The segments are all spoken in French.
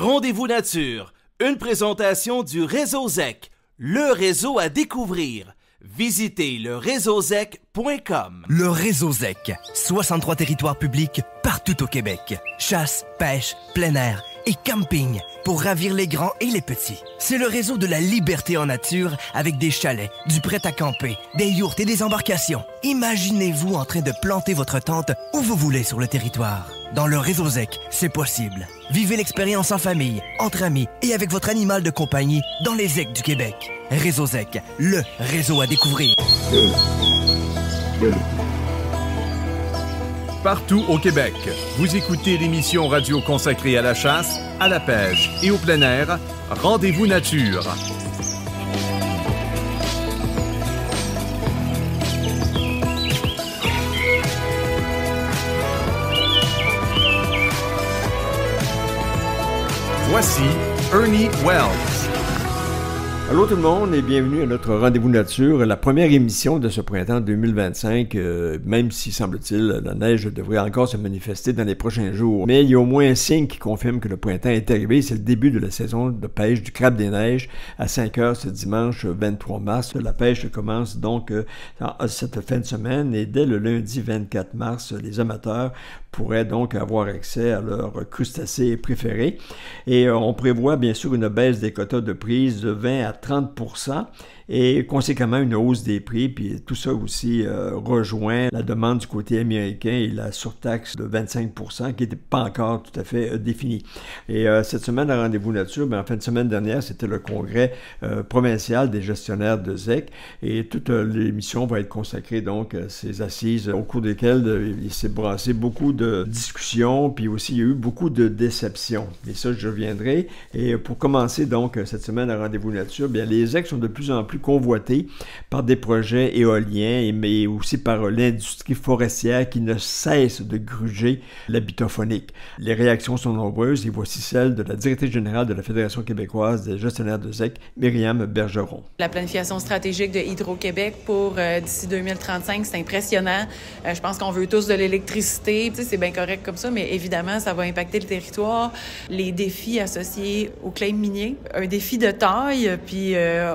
Rendez-vous nature, une présentation du Réseau ZEC, le réseau à découvrir. Visitez leréseauzec.com. Le Réseau ZEC, 63 territoires publics partout au Québec. Chasse, pêche, plein air et camping pour ravir les grands et les petits. C'est le réseau de la liberté en nature avec des chalets, du prêt à camper, des yourtes et des embarcations. Imaginez-vous en train de planter votre tente où vous voulez sur le territoire. Dans le Réseau ZEC, c'est possible. Vivez l'expérience en famille, entre amis et avec votre animal de compagnie dans les ZEC du Québec. Réseau ZEC, le réseau à découvrir. Partout au Québec, vous écoutez l'émission radio consacrée à la chasse, à la pêche et au plein air, Rendez-vous nature. Voici Ernie Wells. Allô tout le monde et bienvenue à notre Rendez-vous nature, la première émission de ce printemps 2025, même si, semble-t-il, la neige devrait encore se manifester dans les prochains jours. Mais il y a au moins un signe qui confirme que le printemps est arrivé, c'est le début de la saison de pêche du crabe des neiges à 5 heures ce dimanche 23 mars. La pêche commence donc cette fin de semaine et dès le lundi 24 mars, les amateurs pourraient donc avoir accès à leurs crustacés préférés. Et on prévoit bien sûr une baisse des quotas de prise de 20 à 30% et conséquemment une hausse des prix, puis tout ça aussi rejoint la demande du côté américain et la surtaxe de 25% qui n'était pas encore tout à fait définie. Et cette semaine à Rendez-vous nature, en fin de semaine dernière, c'était le congrès provincial des gestionnaires de ZEC et toute l'émission va être consacrée donc à ces assises au cours desquelles il s'est brassé beaucoup de discussions, puis aussi il y a eu beaucoup de déceptions. Et ça, je reviendrai. Et pour commencer donc cette semaine à Rendez-vous nature, bien les ZEC sont de plus en plus convoités par des projets éoliens, mais aussi par l'industrie forestière qui ne cesse de gruger l'habitat faunique. Les réactions sont nombreuses et voici celle de la directrice générale de la Fédération québécoise des gestionnaires de ZEC, Myriam Bergeron. La planification stratégique de Hydro-Québec pour d'ici 2035, c'est impressionnant. Je pense qu'on veut tous de l'électricité. Tu sais, c'est bien correct comme ça, mais évidemment, ça va impacter le territoire. Les défis associés aux claims miniers, un défi de taille, puis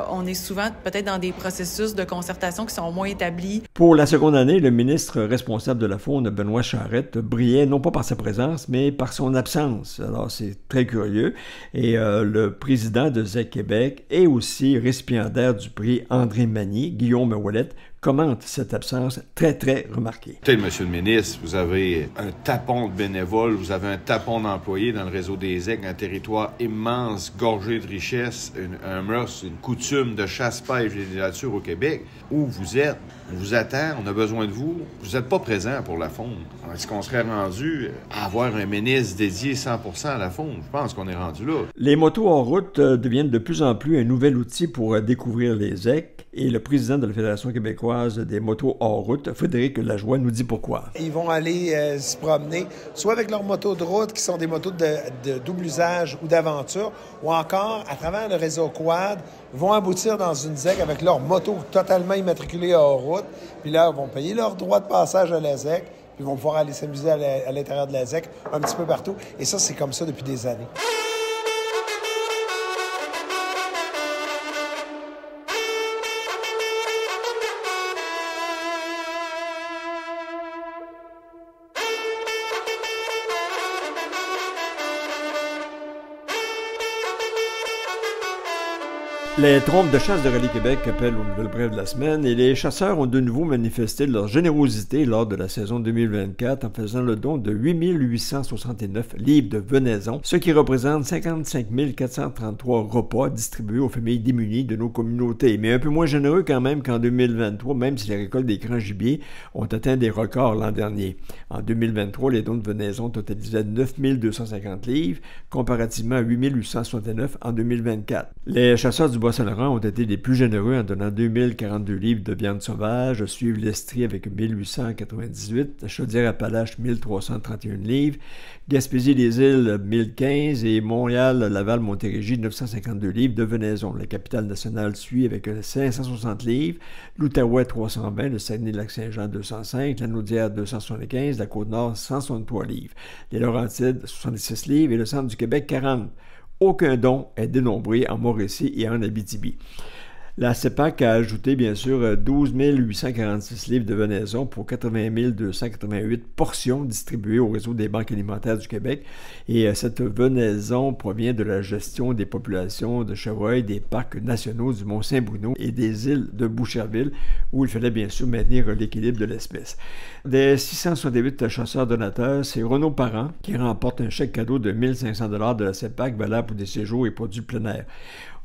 on est souvent peut-être dans des processus de concertation qui sont moins établis. Pour la seconde année, le ministre responsable de la faune, Benoît Charette, brillait non pas par sa présence, mais par son absence. Alors, c'est très curieux. Et le président de ZEC Québec est aussi récipiendaire du prix André Magny, Guillaume Ouellette, commente cette absence très, très remarquée. Écoutez, Monsieur le ministre, vous avez un tapon de bénévoles, vous avez un tapon d'employés dans le réseau des ZEC, un territoire immense, gorgé de richesses, un mœurs, une coutume de chasse-pêche et de nature au Québec. Où vous êtes? On vous attend, on a besoin de vous. Vous n'êtes pas présent pour la faune. Est-ce qu'on serait rendu à avoir un ministre dédié 100% à la faune? Je pense qu'on est rendu là. Les motos en route deviennent de plus en plus un nouvel outil pour découvrir les ZEC. Et le président de la Fédération québécoise des motos hors route, Frédéric Lajoie, nous dit pourquoi. Ils vont aller se promener, soit avec leurs motos de route, qui sont des motos de double usage ou d'aventure, ou encore, à travers le réseau Quad, vont aboutir dans une ZEC avec leur moto totalement immatriculée hors route. Puis là, ils vont payer leur droit de passage à la ZEC, puis ils vont pouvoir aller s'amuser à l'intérieur de la ZEC un petit peu partout. Et ça, c'est comme ça depuis des années. Les trompes de chasse de Rallye Québec appellent aux nouvelles brèves de la semaine et les chasseurs ont de nouveau manifesté leur générosité lors de la saison 2024 en faisant le don de 8 869 livres de venaison, ce qui représente 55 433 repas distribués aux familles démunies de nos communautés, mais un peu moins généreux quand même qu'en 2023, même si les récoltes des grands gibiers ont atteint des records l'an dernier. En 2023, les dons de venaison totalisaient 9 250 livres, comparativement à 8 869 en 2024. Les chasseurs du Bas-Saint-Laurent ont été les plus généreux en donnant 2042 livres de viande sauvage, suivent l'Estrie avec 1898, Chaudière-Appalaches 1331 livres, Gaspésie-les-Îles 1015 et Montréal-Laval-Montérégie 952 livres de venaison. La capitale nationale suit avec 560 livres, l'Outaouais 320, le Saguenay-Lac-Saint-Jean 205, la Naudière 275, la Côte-Nord 163 livres, les Laurentides 76 livres et le centre du Québec 40. Aucun don est dénombré en Mauricie et en Abitibi. La CEPAC a ajouté, bien sûr, 12 846 livres de venaison pour 80 288 portions distribuées au réseau des banques alimentaires du Québec. Et cette venaison provient de la gestion des populations de chevreuils des parcs nationaux du Mont-Saint-Bruno et des îles de Boucherville, où il fallait bien sûr maintenir l'équilibre de l'espèce. Des 668 chasseurs donateurs, c'est Renaud Parent qui remporte un chèque cadeau de 1 500 $ de la CEPAC valable pour des séjours et produits plein air.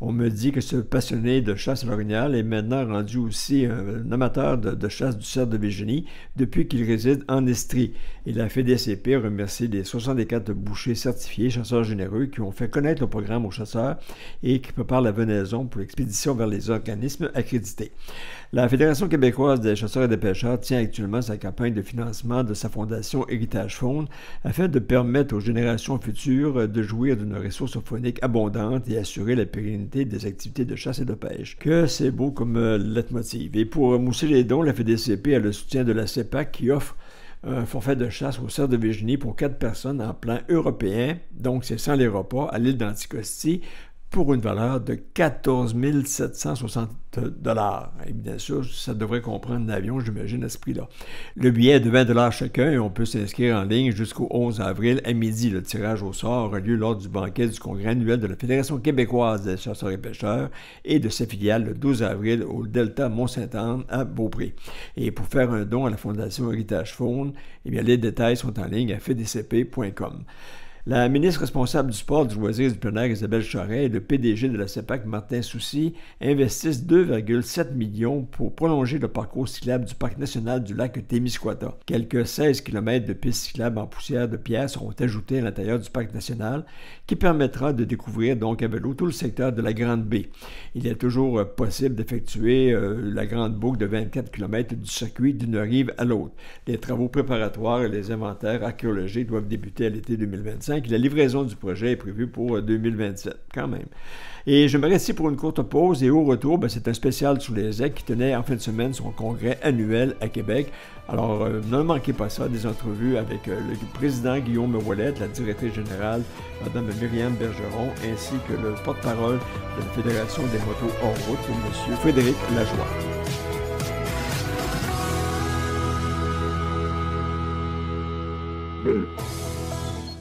On me dit que ce passionné de chasse à l'orignal est maintenant rendu aussi un amateur de chasse du cerf de Virginie depuis qu'il réside en Estrie. Et la FDCP a remercié les 64 bouchers certifiés chasseurs généreux qui ont fait connaître le programme aux chasseurs et qui préparent la venaison pour l'expédition vers les organismes accrédités. La Fédération québécoise des chasseurs et des pêcheurs tient actuellement sa campagne de financement de sa fondation Héritage Faune afin de permettre aux générations futures de jouir d'une ressource faunique abondante et assurer la pérennité des activités de chasse et de pêche. Que c'est beau comme leitmotiv. Et pour mousser les dons, la FDCP a le soutien de la CEPAC qui offre un forfait de chasse au cerf de Virginie pour 4 personnes en plan européen, donc c'est sans les repas, à l'île d'Anticosti, pour une valeur de 14 760 $. Et bien sûr, ça devrait comprendre un avion, j'imagine, à ce prix-là. Le billet est de 20 $ chacun et on peut s'inscrire en ligne jusqu'au 11 avril à midi. Le tirage au sort aura lieu lors du banquet du congrès annuel de la Fédération québécoise des chasseurs et pêcheurs et de ses filiales le 12 avril au Delta Mont-Sainte-Anne à Beaupré. Et pour faire un don à la Fondation Héritage Faune, eh bien, les détails sont en ligne à fdcp.com. La ministre responsable du sport, du loisir et du plein air, Isabelle Charret, et le PDG de la CEPAC, Martin Soucy, investissent 2,7 millions pour prolonger le parcours cyclable du parc national du lac Témiscouata. Quelques 16 km de pistes cyclables en poussière de pierre seront ajoutés à l'intérieur du parc national, qui permettra de découvrir donc à vélo tout le secteur de la Grande Baie. Il est toujours possible d'effectuer la grande boucle de 24 km du circuit d'une rive à l'autre. Les travaux préparatoires et les inventaires archéologiques doivent débuter à l'été 2025. La livraison du projet est prévue pour 2027, quand même. Et je me reste ici pour une courte pause et au retour, c'est un spécial sur les ZEC qui tenait en fin de semaine son congrès annuel à Québec. Alors, ne manquez pas ça, des entrevues avec le président Guillaume Ouellette, la directrice générale, Mme Myriam Bergeron, ainsi que le porte-parole de la Fédération des motos hors route, M. Frédéric Lajoie.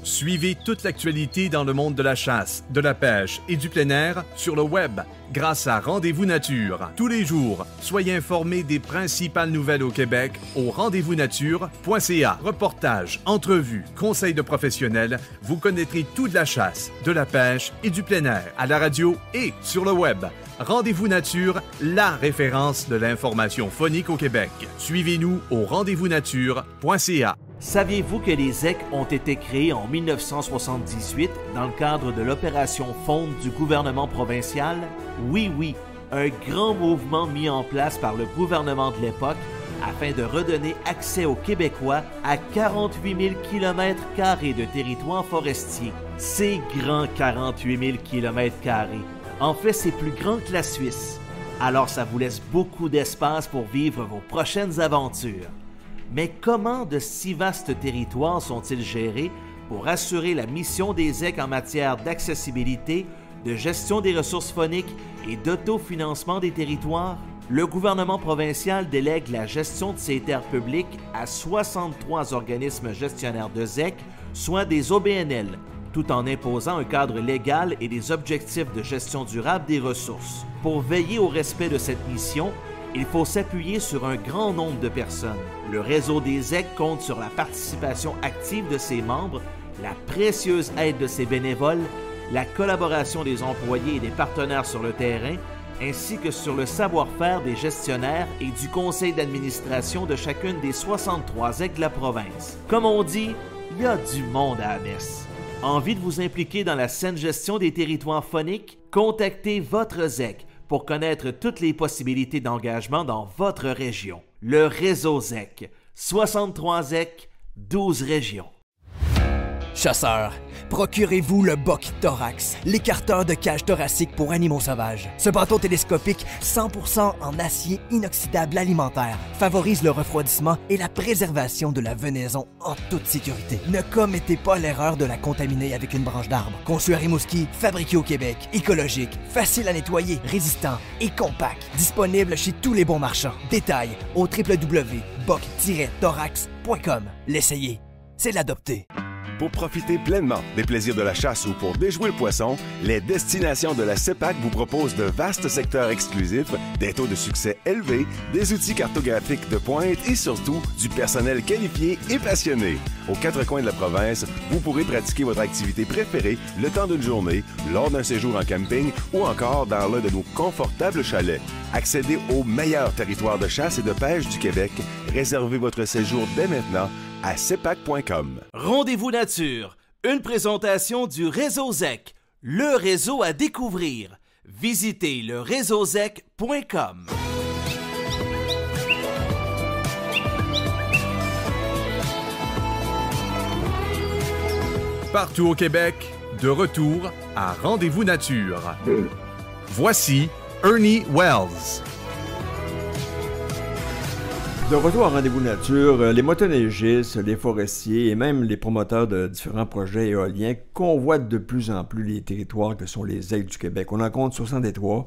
Suivez toute l'actualité dans le monde de la chasse, de la pêche et du plein air sur le web grâce à Rendez-vous Nature. Tous les jours, soyez informés des principales nouvelles au Québec au rendez-vous-nature.ca. Reportages, entrevues, conseils de professionnels, vous connaîtrez tout de la chasse, de la pêche et du plein air à la radio et sur le web. Rendez-vous Nature, la référence de l'information phonique au Québec. Suivez-nous au rendez-vous-nature.ca. Saviez-vous que les ZEC ont été créés en 1978 dans le cadre de l'opération Faune du gouvernement provincial? Oui, un grand mouvement mis en place par le gouvernement de l'époque afin de redonner accès aux Québécois à 48 000 km² de territoire forestier. C'est grand 48 000 km². En fait, c'est plus grand que la Suisse. Alors ça vous laisse beaucoup d'espace pour vivre vos prochaines aventures. Mais comment de si vastes territoires sont-ils gérés pour assurer la mission des ZEC en matière d'accessibilité, de gestion des ressources phoniques et d'autofinancement des territoires? Le gouvernement provincial délègue la gestion de ces terres publiques à 63 organismes gestionnaires de ZEC, soit des OBNL, tout en imposant un cadre légal et des objectifs de gestion durable des ressources. Pour veiller au respect de cette mission, il faut s'appuyer sur un grand nombre de personnes. Le réseau des ZEC compte sur la participation active de ses membres, la précieuse aide de ses bénévoles, la collaboration des employés et des partenaires sur le terrain, ainsi que sur le savoir-faire des gestionnaires et du conseil d'administration de chacune des 63 ZEC de la province. Comme on dit, il y a du monde à la messe. Envie de vous impliquer dans la saine gestion des territoires phoniques? Contactez votre ZEC pour connaître toutes les possibilités d'engagement dans votre région. Le réseau ZEC. 63 ZEC, 12 régions. Chasseurs, procurez-vous le BOC Thorax, l'écarteur de cage thoracique pour animaux sauvages. Ce bâton télescopique 100% en acier inoxydable alimentaire favorise le refroidissement et la préservation de la venaison en toute sécurité. Ne commettez pas l'erreur de la contaminer avec une branche d'arbre. Conçu à Rimouski, fabriqué au Québec, écologique, facile à nettoyer, résistant et compact. Disponible chez tous les bons marchands. Détails au www.boc-thorax.com. L'essayer, c'est l'adopter. Pour profiter pleinement des plaisirs de la chasse ou pour déjouer le poisson, les destinations de la CEPAC vous proposent de vastes secteurs exclusifs, des taux de succès élevés, des outils cartographiques de pointe et surtout du personnel qualifié et passionné. Aux quatre coins de la province, vous pourrez pratiquer votre activité préférée le temps d'une journée, lors d'un séjour en camping ou encore dans l'un de nos confortables chalets. Accédez au meilleur territoire de chasse et de pêche du Québec. Réservez votre séjour dès maintenant à cepac.com. Rendez-vous nature, une présentation du réseau ZEC, le réseau à découvrir. Visitez le réseauzec.com. Partout au Québec, de retour à Rendez-vous nature. Voici Ernie Wells. De retour à Rendez-vous nature, les motoneigistes, les forestiers et même les promoteurs de différents projets éoliens convoitent de plus en plus les territoires que sont les ZEC du Québec. On en compte 63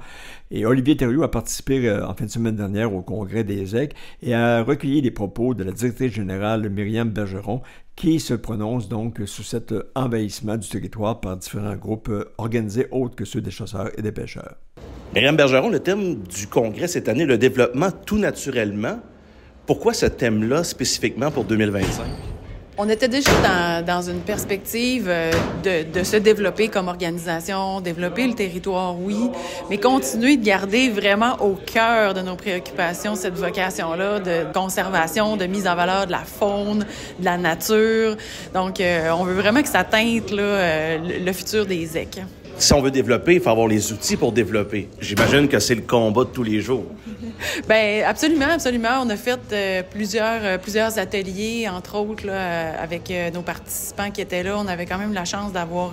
et Olivier Thériault a participé en fin de semaine dernière au congrès des ZEC et a recueilli les propos de la directrice générale Myriam Bergeron qui se prononce donc sur cet envahissement du territoire par différents groupes organisés autres que ceux des chasseurs et des pêcheurs. Myriam Bergeron, le thème du congrès cette année, le développement tout naturellement. Pourquoi ce thème-là spécifiquement pour 2025? On était déjà dans une perspective de se développer comme organisation, développer le territoire, oui, mais continuer de garder vraiment au cœur de nos préoccupations cette vocation-là de conservation, de mise en valeur de la faune, de la nature. Donc, on veut vraiment que ça teinte là, le futur des ZEC. Si on veut développer, il faut avoir les outils pour développer. J'imagine que c'est le combat de tous les jours. Bien, absolument, absolument. On a fait plusieurs ateliers, entre autres, là, avec nos participants qui étaient là. On avait quand même la chance d'avoir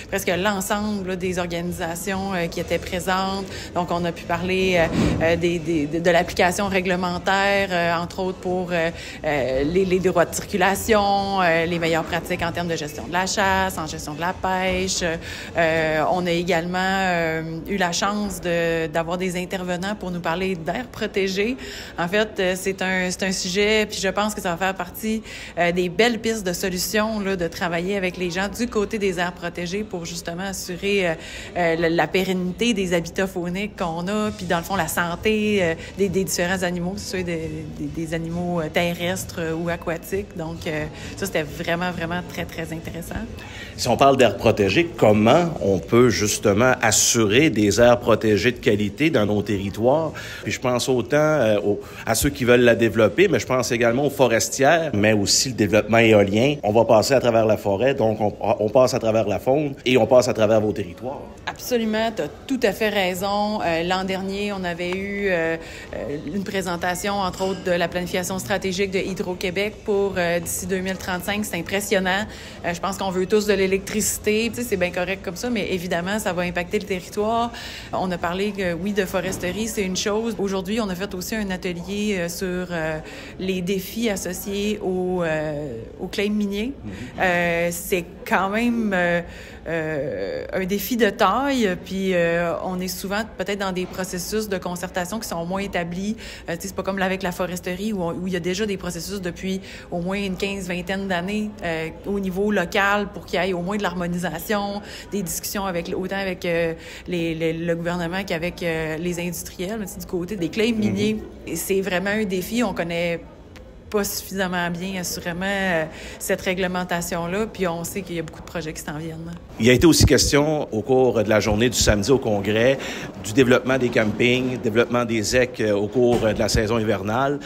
presque l'ensemble là, des organisations qui étaient présentes. Donc, on a pu parler de l'application réglementaire, entre autres pour les droits de circulation, les meilleures pratiques en termes de gestion de la chasse, en gestion de la pêche. On a également eu la chance d'avoir des intervenants pour nous parler d'air protégé. En fait, c'est un sujet, puis je pense que ça va faire partie des belles pistes de solutions, là, de travailler avec les gens du côté des aires protégées pour justement assurer la pérennité des habitats fauniques qu'on a, puis dans le fond, la santé des différents animaux, que ce soit des animaux terrestres ou aquatiques. Donc, ça, c'était vraiment, vraiment très, très intéressant. Si on parle d'aires protégées, comment on peut justement assurer des aires protégées de qualité dans nos territoires? Puis je pense autant à ceux qui veulent la développer, mais je pense également aux forestières, mais aussi le développement éolien. On va passer à travers la forêt, donc on passe à travers la faune et on passe à travers vos territoires. Absolument, tu as tout à fait raison. L'an dernier, on avait eu une présentation, entre autres, de la planification stratégique de Hydro-Québec pour d'ici 2035. C'est impressionnant. Je pense qu'on veut tous de l'électricité. Tu sais, c'est bien correct comme ça, mais évidemment, ça va impacter le territoire. On a parlé, oui, de foresterie, c'est une chose. Aujourd'hui, on a fait aussi un atelier sur les défis associés au claim minier. C'est quand même un défi de taille, puis on est souvent peut-être dans des processus de concertation qui sont moins établis. C'est pas comme avec la foresterie où il y a déjà des processus depuis au moins une 15-20 d'années au niveau local pour qu'il y ait au moins de l'harmonisation, des discussions autant avec le gouvernement qu'avec les industriels, mais du côté des claims miniers. C'est vraiment un défi. On connaît pas suffisamment bien, assurément, cette réglementation-là, puis on sait qu'il y a beaucoup de projets qui s'en viennent. Il a été aussi question, au cours de la journée du samedi au Congrès, du développement des campings, développement des ZEC au cours de la saison hivernale.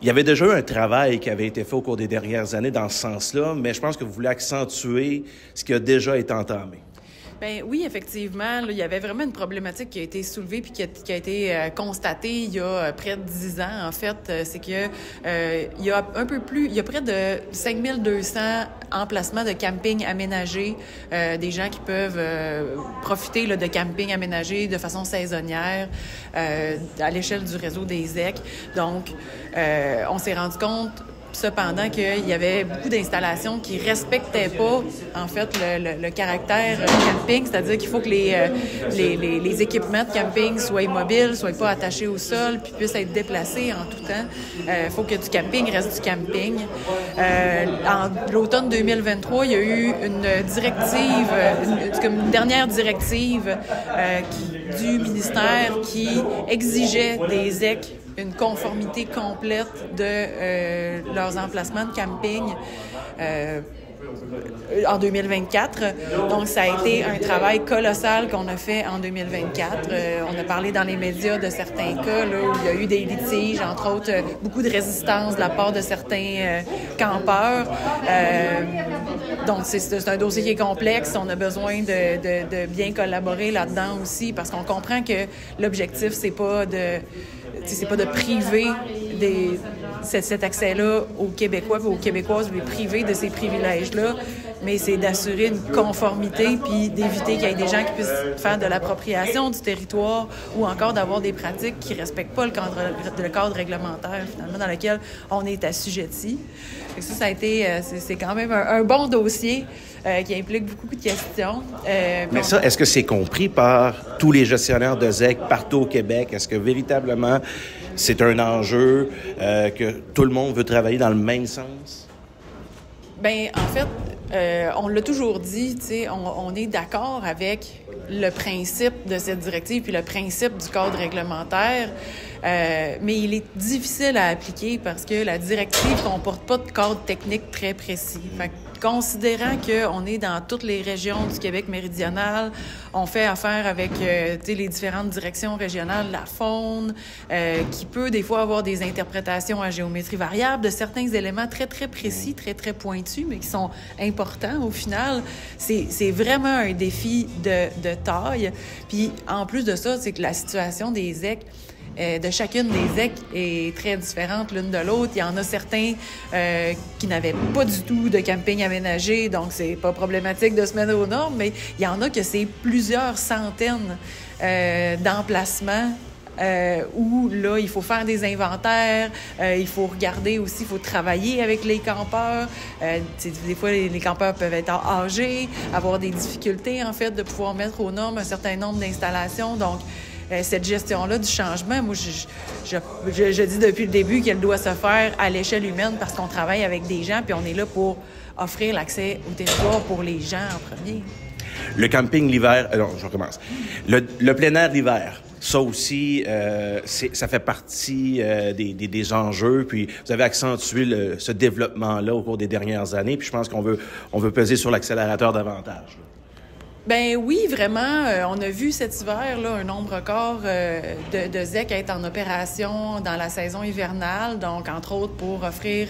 Il y avait déjà eu un travail qui avait été fait au cours des dernières années dans ce sens-là, mais je pense que vous voulez accentuer ce qui a déjà été entamé. Ben oui, effectivement, là, il y avait vraiment une problématique qui a été soulevée puis qui a été constatée il y a près de 10 ans. En fait, c'est que il y a près de 5200 emplacements de camping aménagés, des gens qui peuvent profiter là, de camping aménagés de façon saisonnière à l'échelle du réseau des ZEC. Donc, on s'est rendu compte cependant qu'il y avait beaucoup d'installations qui respectaient pas, en fait, le caractère camping, c'est-à-dire qu'il faut que les équipements de camping soient immobiles, soient pas attachés au sol, puis puissent être déplacés en tout temps. Il faut que du camping reste du camping. En l'automne 2023, il y a eu une directive, une dernière directive du ministère qui exigeait des ZEC une conformité complète de leurs emplacements de camping en 2024. Donc, ça a été un travail colossal qu'on a fait en 2024. On a parlé dans les médias de certains cas là, où il y a eu des litiges, entre autres, beaucoup de résistance de la part de certains campeurs. Donc, c'est un dossier qui est complexe. On a besoin de bien collaborer là-dedans aussi parce qu'on comprend que l'objectif, c'est pas de priver cet accès-là aux Québécois et aux Québécoises, de les priver de ces privilèges-là, mais c'est d'assurer une conformité puis d'éviter qu'il y ait des gens qui puissent faire de l'appropriation du territoire ou encore d'avoir des pratiques qui ne respectent pas le cadre réglementaire, finalement, dans lequel on est assujetti. Ça a été... c'est quand même un bon dossier qui implique beaucoup de questions. Mais ça, est-ce que c'est compris par tous les gestionnaires de ZEC partout au Québec? Est-ce que véritablement c'est un enjeu que tout le monde veut travailler dans le même sens? Bien, en fait, on l'a toujours dit, tu sais, on est d'accord avec le principe de cette directive puis le principe du cadre réglementaire, mais il est difficile à appliquer parce que la directive ne comporte pas de cadre technique très précis. Fait que, considérant qu'on est dans toutes les régions du Québec méridional, on fait affaire avec les différentes directions régionales de la faune, qui peut des fois avoir des interprétations à géométrie variable de certains éléments très, très précis, très, très pointus, mais qui sont importants au final. C'est vraiment un défi de taille. Puis en plus de ça, c'est que la situation des ZEC, de chacune des ZEC est très différente l'une de l'autre. Il y en a certains qui n'avaient pas du tout de camping aménagé, donc c'est pas problématique de se mettre aux normes, mais il y en a que c'est plusieurs centaines d'emplacements où là, il faut faire des inventaires, il faut regarder aussi, il faut travailler avec les campeurs. Des fois, les campeurs peuvent être âgés, avoir des difficultés, en fait, de pouvoir mettre aux normes un certain nombre d'installations. Donc, cette gestion-là du changement, moi, je dis depuis le début qu'elle doit se faire à l'échelle humaine parce qu'on travaille avec des gens puis on est là pour offrir l'accès au territoire pour les gens en premier. Le camping l'hiver... non, je recommence. Le plein air l'hiver, ça aussi, ça fait partie des enjeux. Puis vous avez accentué ce développement-là au cours des dernières années. Puis je pense qu'on veut peser sur l'accélérateur davantage. Ben oui, vraiment. On a vu cet hiver là un nombre record de ZEC être en opération dans la saison hivernale, donc entre autres pour offrir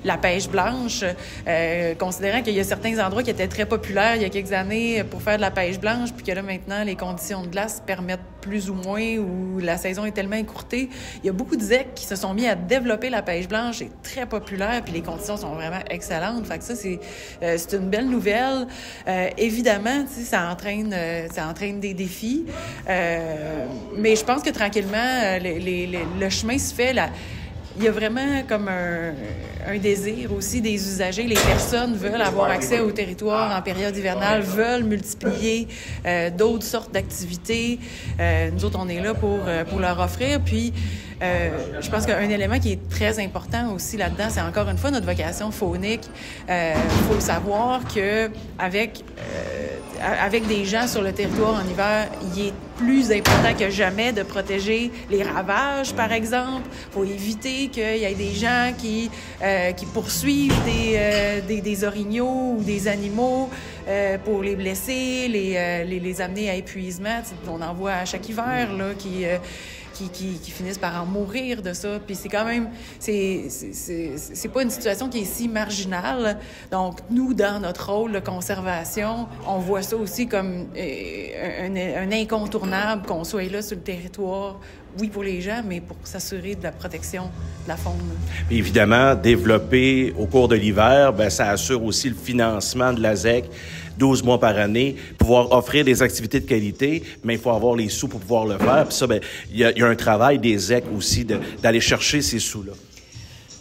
la pêche blanche, considérant qu'il y a certains endroits qui étaient très populaires il y a quelques années pour faire de la pêche blanche, puis que là maintenant les conditions de glace permettent plus ou moins, ou la saison est tellement écourtée. Il y a beaucoup de ZEC qui se sont mis à développer la pêche blanche, c'est très populaire, puis les conditions sont vraiment excellentes. Fait que ça, c'est une belle nouvelle. Évidemment, ça entraîne des défis. Mais je pense que tranquillement, le chemin se fait. Il y a vraiment comme un désir aussi des usagers. Les personnes veulent avoir accès au territoire en période hivernale, veulent multiplier d'autres sortes d'activités. Nous autres, on est là pour leur offrir. Puis, je pense qu'un élément qui est très important aussi là-dedans, c'est encore une fois notre vocation faunique. Faut savoir que avec des gens sur le territoire en hiver, il est plus important que jamais de protéger les ravages, par exemple. Faut éviter qu'il y ait des gens qui poursuivent des orignaux ou des animaux pour les blesser, les amener à épuisement. On en voit à chaque hiver là, qui finissent par en mourir de ça. Puis c'est quand même... C'est pas une situation qui est si marginale. Donc, nous, dans notre rôle de conservation, on voit ça aussi comme un incontournable qu'on soit là sur le territoire, oui pour les gens, mais pour s'assurer de la protection de la faune. Puis évidemment, développer au cours de l'hiver, bien, ça assure aussi le financement de la ZEC 12 mois par année, pouvoir offrir des activités de qualité, mais il faut avoir les sous pour pouvoir le faire. Puis ça, bien, il y a un travail des ZEC aussi d'aller chercher ces sous-là.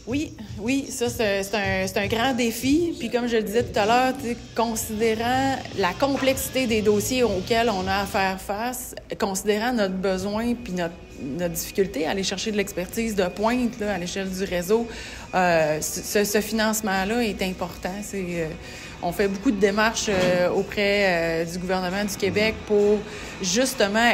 Oui, ça, c'est un grand défi. Puis comme je le disais tout à l'heure, considérant la complexité des dossiers auxquels on a à faire face, considérant notre besoin puis notre difficulté à aller chercher de l'expertise de pointe là, à l'échelle du réseau, ce financement-là est important. On fait beaucoup de démarches auprès du gouvernement du Québec pour justement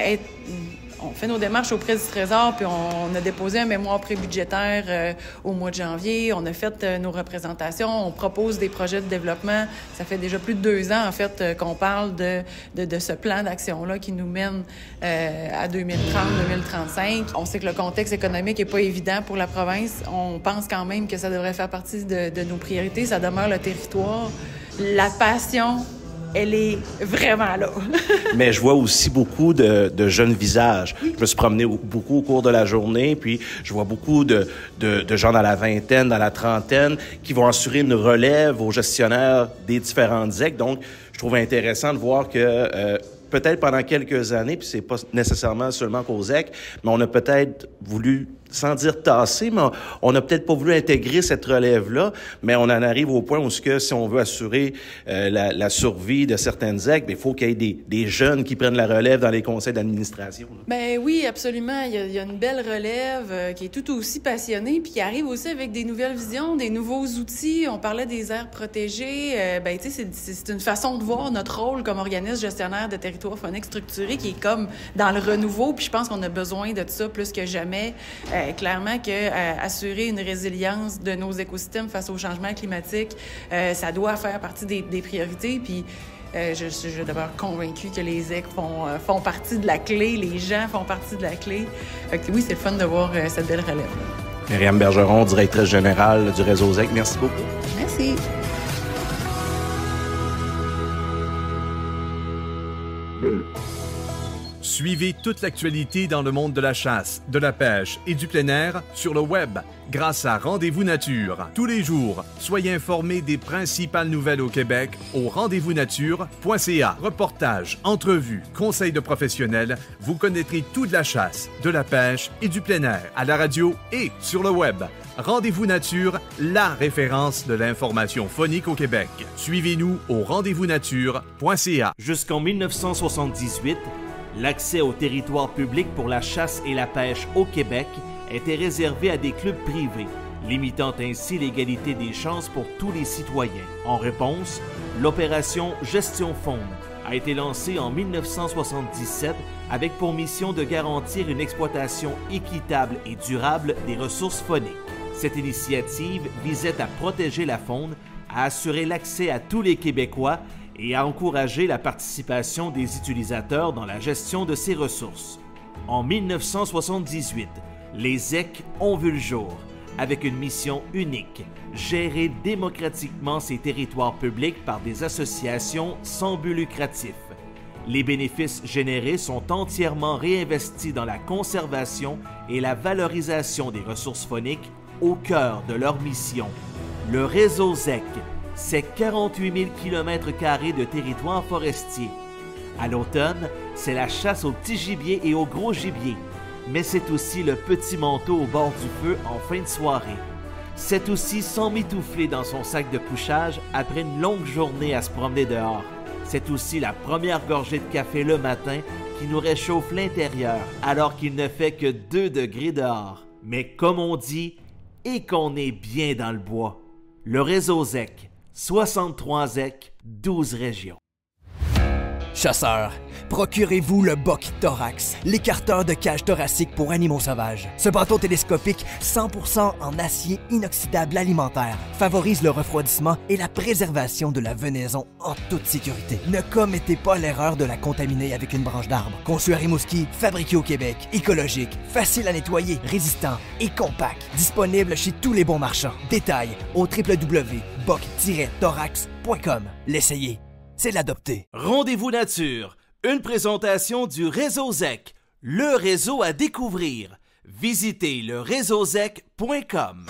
on fait nos démarches auprès du Trésor, puis on a déposé un mémoire prébudgétaire au mois de janvier. On a fait nos représentations. On propose des projets de développement. Ça fait déjà plus de 2 ans, en fait, qu'on parle de ce plan d'action-là qui nous mène à 2030-2035. On sait que le contexte économique n'est pas évident pour la province. On pense quand même que ça devrait faire partie de nos priorités. Ça demeure le territoire. La passion, elle est vraiment là. Mais je vois aussi beaucoup de jeunes visages. Je me suis promené beaucoup au cours de la journée, puis je vois beaucoup de gens dans la vingtaine, dans la trentaine, qui vont assurer une relève aux gestionnaires des différentes ZEC. Donc, je trouve intéressant de voir que peut-être pendant quelques années, puis c'est pas nécessairement seulement qu'aux ZEC, mais on a peut-être voulu, sans dire tasser, mais on n'a peut-être pas voulu intégrer cette relève-là, mais on en arrive au point où si on veut assurer la survie de certaines ZEC, il faut qu'il y ait des jeunes qui prennent la relève dans les conseils d'administration. Ben oui, absolument. Il y a une belle relève qui est tout aussi passionnée, puis qui arrive aussi avec des nouvelles visions, des nouveaux outils. On parlait des aires protégées. Tu sais, c'est une façon de voir notre rôle comme organisme gestionnaire de territoire phonique structuré qui est comme dans le renouveau, puis je pense qu'on a besoin de ça plus que jamais. Clairement que assurer une résilience de nos écosystèmes face au changement climatique, ça doit faire partie des priorités. Puis je suis d'abord convaincue que les ZEC font partie de la clé, les gens font partie de la clé. Fait que oui, c'est le fun de voir cette belle relève. Myriam Bergeron, directrice générale du réseau ZEC, merci beaucoup. Merci. Suivez toute l'actualité dans le monde de la chasse, de la pêche et du plein air sur le web grâce à Rendez-vous Nature. Tous les jours, soyez informés des principales nouvelles au Québec au rendez-vous-nature.ca. Reportages, entrevues, conseils de professionnels, vous connaîtrez tout de la chasse, de la pêche et du plein air à la radio et sur le web. Rendez-vous Nature, la référence de l'information phonique au Québec. Suivez-nous au rendez-vous-nature.ca. Jusqu'en 1978, l'accès au territoire public pour la chasse et la pêche au Québec était réservé à des clubs privés, limitant ainsi l'égalité des chances pour tous les citoyens. En réponse, l'opération Gestion Faune a été lancée en 1977 avec pour mission de garantir une exploitation équitable et durable des ressources fauniques. Cette initiative visait à protéger la faune, à assurer l'accès à tous les Québécois et à encourager la participation des utilisateurs dans la gestion de ces ressources. En 1978, les ZEC ont vu le jour, avec une mission unique, gérer démocratiquement ces territoires publics par des associations sans but lucratif. Les bénéfices générés sont entièrement réinvestis dans la conservation et la valorisation des ressources phoniques au cœur de leur mission. Le réseau ZEC, c'est 48 000 km² de territoire forestier. À l'automne, c'est la chasse au petit gibier et au gros gibier, mais c'est aussi le petit manteau au bord du feu en fin de soirée. C'est aussi s'emmitoufler dans son sac de couchage après une longue journée à se promener dehors. C'est aussi la première gorgée de café le matin qui nous réchauffe l'intérieur alors qu'il ne fait que 2 degrés dehors. Mais comme on dit, et qu'on est bien dans le bois. Le réseau ZEC, 63 ZEC, 12 régions. Chasseurs, procurez-vous le BOC Thorax, l'écarteur de cage thoracique pour animaux sauvages. Ce bâton télescopique 100% en acier inoxydable alimentaire favorise le refroidissement et la préservation de la venaison en toute sécurité. Ne commettez pas l'erreur de la contaminer avec une branche d'arbre. Conçu à Rimouski, fabriqué au Québec, écologique, facile à nettoyer, résistant et compact. Disponible chez tous les bons marchands. Détails au www.boc-thorax.com. L'essayer, c'est l'adopter. Rendez-vous nature, une présentation du Réseau ZEC, le réseau à découvrir. Visitez leréseauzec.com.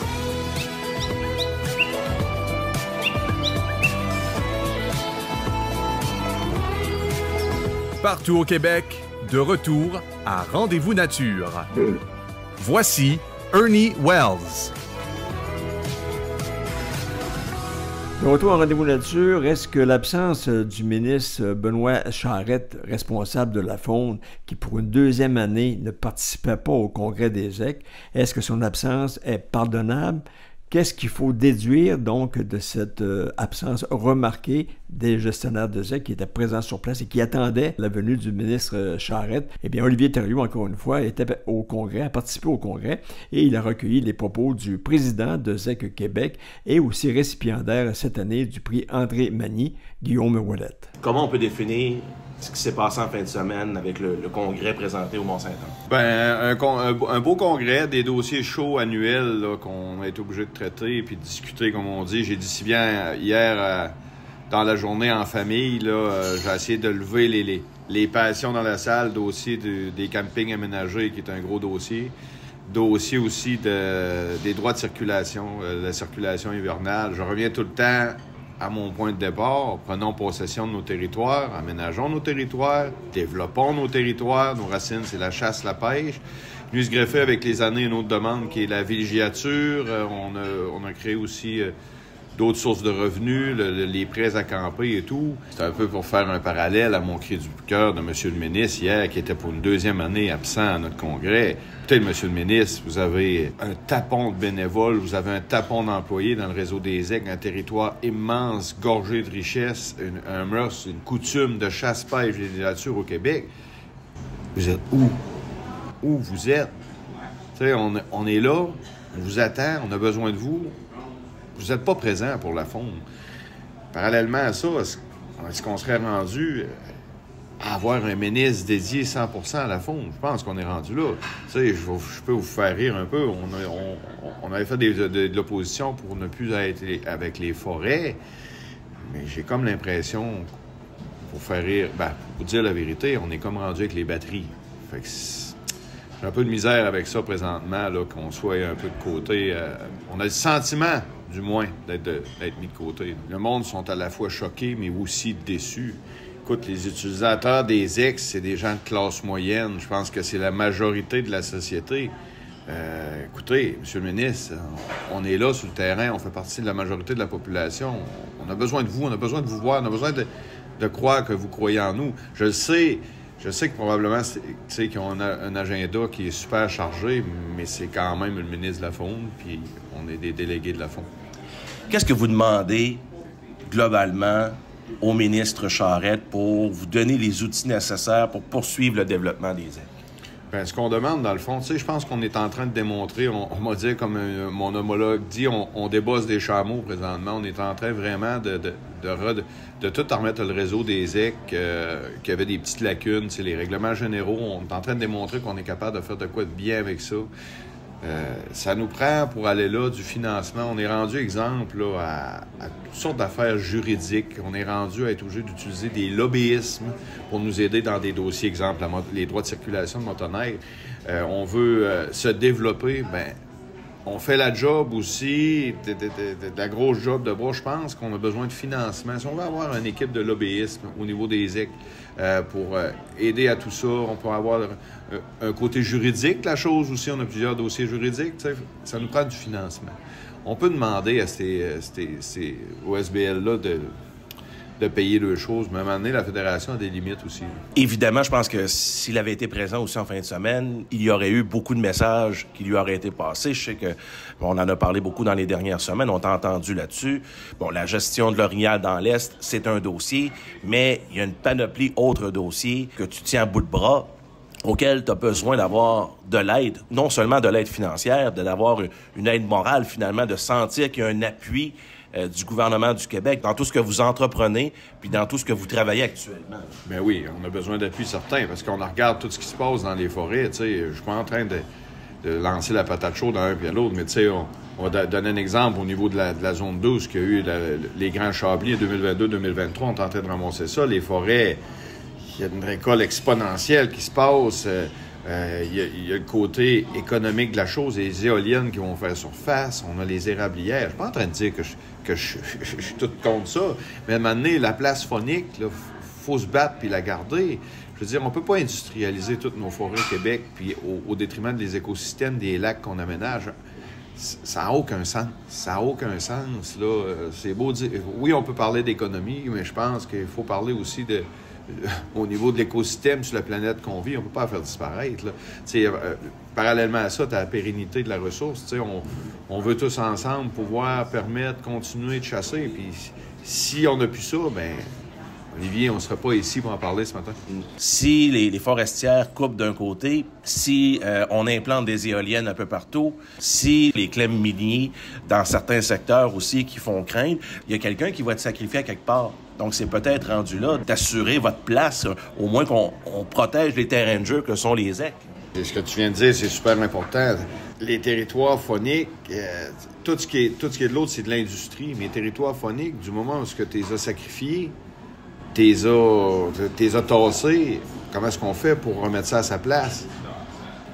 Partout au Québec, de retour à Rendez-vous Nature. Voici Ernie Wells. De retour à Rendez-vous Nature, est-ce que l'absence du ministre Benoît Charette, responsable de la faune, qui pour une deuxième année ne participait pas au congrès des ZEC, est-ce que son absence est pardonnable? Qu'est-ce qu'il faut déduire donc de cette absence remarquée des gestionnaires de ZEC qui étaient présents sur place et qui attendaient la venue du ministre Charette? Eh bien, Olivier Thériault, encore une fois, était au congrès, a participé au congrès et il a recueilli les propos du président de ZEC Québec et aussi récipiendaire cette année du prix André Magny, Guillaume Ouellette. Comment on peut définir ce qui s'est passé en fin de semaine avec le congrès présenté au Mont-Saint-Anne? Ben, un beau congrès, des dossiers chauds annuels là, qu'on est obligé de traiter et puis de discuter, comme on dit. J'ai dit si bien hier, dans la journée en famille, là, j'ai essayé de lever les passions dans la salle, dossier des campings aménagés, qui est un gros dossier. Dossier aussi des droits de circulation, la circulation hivernale. Je reviens tout le temps à mon point de départ. Prenons possession de nos territoires, aménageons nos territoires, développons nos territoires. Nos racines, c'est la chasse, la pêche. Venu se greffer avec les années une autre demande qui est la villégiature. On a créé aussi d'autres sources de revenus, les prêts à camper et tout. C'est un peu pour faire un parallèle à mon cri du cœur de M. le ministre hier, qui était pour une deuxième année absent à notre congrès. Peut-être, M. le ministre, vous avez un tapon de bénévoles, vous avez un tapon d'employés dans le réseau des ZEC, un territoire immense, gorgé de richesses, un mœurs, une coutume de chasse, pêche et de nature au Québec. Vous êtes où? Où vous êtes? Tu sais, on est là, on vous attend, on a besoin de vous. Vous n'êtes pas présent pour la faune. Parallèlement à ça, est-ce qu'on serait rendu à avoir un ministre dédié 100% à la faune? Je pense qu'on est rendu là. Tu sais, je peux vous faire rire un peu. On avait fait de l'opposition pour ne plus être avec les forêts, mais j'ai comme l'impression, pour faire rire, pour vous dire la vérité, on est comme rendu avec les batteries. Fait que j'ai un peu de misère avec ça présentement, là, qu'on soit un peu de côté. On a le sentiment, du moins, d'être mis de côté. Le monde sont à la fois choqués, mais aussi déçus. Écoute, les utilisateurs des ZEC, c'est des gens de classe moyenne. Je pense que c'est la majorité de la société. Écoutez, M. le ministre, on est là sur le terrain, on fait partie de la majorité de la population. On a besoin de vous, on a besoin de vous voir, on a besoin de croire que vous croyez en nous. Je sais que probablement, qu'ils ont un agenda qui est super chargé, mais c'est quand même le ministre de la Faune, puis on est des délégués de la Faune. Qu'est-ce que vous demandez, globalement, au ministre Charette pour vous donner les outils nécessaires pour poursuivre le développement des ZEC? Bien, ce qu'on demande, dans le fond, je pense qu'on est en train de démontrer, on m'a dit, comme mon homologue dit, on débosse des chameaux présentement. On est en train vraiment de tout remettre le réseau des ZEC qui avait des petites lacunes. Les règlements généraux, on est en train de démontrer qu'on est capable de faire de quoi de bien avec ça. Ça nous prend, pour aller là, du financement. On est rendu, exemple, là, à toutes sortes d'affaires juridiques. On est rendu à être obligé d'utiliser des lobbyismes pour nous aider dans des dossiers, exemple, les droits de circulation de motoneiges. On veut se développer. On fait la job aussi, de la grosse job de bras. Je pense qu'on a besoin de financement. Si on veut avoir une équipe de lobbyisme au niveau des ZEC pour aider à tout ça, on peut avoir un côté juridique, la chose aussi. On a plusieurs dossiers juridiques. Ça nous prend du financement. On peut demander à ces OSBL-là de payer leurs choses, mais à un moment donné, la Fédération a des limites aussi. Évidemment, je pense que s'il avait été présent aussi en fin de semaine, il y aurait eu beaucoup de messages qui lui auraient été passés. Je sais qu'on en a parlé beaucoup dans les dernières semaines, on t'a entendu là-dessus. La gestion de l'Orignal dans l'Est, c'est un dossier, mais il y a une panoplie d'autres dossiers que tu tiens à bout de bras, auquel tu as besoin d'avoir de l'aide, non seulement de l'aide financière, d'avoir une aide morale, finalement, de sentir qu'il y a un appui du gouvernement du Québec dans tout ce que vous entreprenez puis dans tout ce que vous travaillez actuellement. Bien oui, on a besoin d'appui certain parce qu'on regarde tout ce qui se passe dans les forêts. Je suis pas en train de lancer la patate chaude à un puis à l'autre. Mais tu sais, on va donner un exemple au niveau de la zone 12 qu'il y a eu les grands chablis en 2022-2023. On est en train de ramasser ça. Les forêts, il y a une récolte exponentielle qui se passe. Il y a le côté économique de la chose, les éoliennes qui vont faire surface, on a les érablières. Je suis pas en train de dire que je suis tout contre ça, mais à un moment donné, la place faunique, il faut se battre puis la garder. Je veux dire, on peut pas industrialiser toutes nos forêts au Québec puis au détriment des écosystèmes, des lacs qu'on aménage. Ça n'a aucun sens. Ça n'a aucun sens, là. C'est beau dire... Oui, on peut parler d'économie, mais je pense qu'il faut parler aussi au niveau de l'écosystème sur la planète qu'on vit, on ne peut pas la faire disparaître. Parallèlement à ça, tu as la pérennité de la ressource. On veut tous ensemble pouvoir permettre, continuer de chasser. Puis si on n'a plus ça, ben Olivier, on ne serait pas ici pour en parler ce matin. Si les forestières coupent d'un côté, si on implante des éoliennes un peu partout, si les claims miniers dans certains secteurs aussi qui font craindre, il y a quelqu'un qui va être sacrifié à quelque part. Donc, c'est peut-être rendu là d'assurer votre place, au moins qu'on protège les terrains de jeu que sont les ZEC. Et ce que tu viens de dire, c'est super important. Les territoires fauniques, tout ce qui est de l'autre, c'est de l'industrie. Mais les territoires fauniques, du moment où tu les as sacrifiés, tu les as tassés, comment est-ce qu'on fait pour remettre ça à sa place?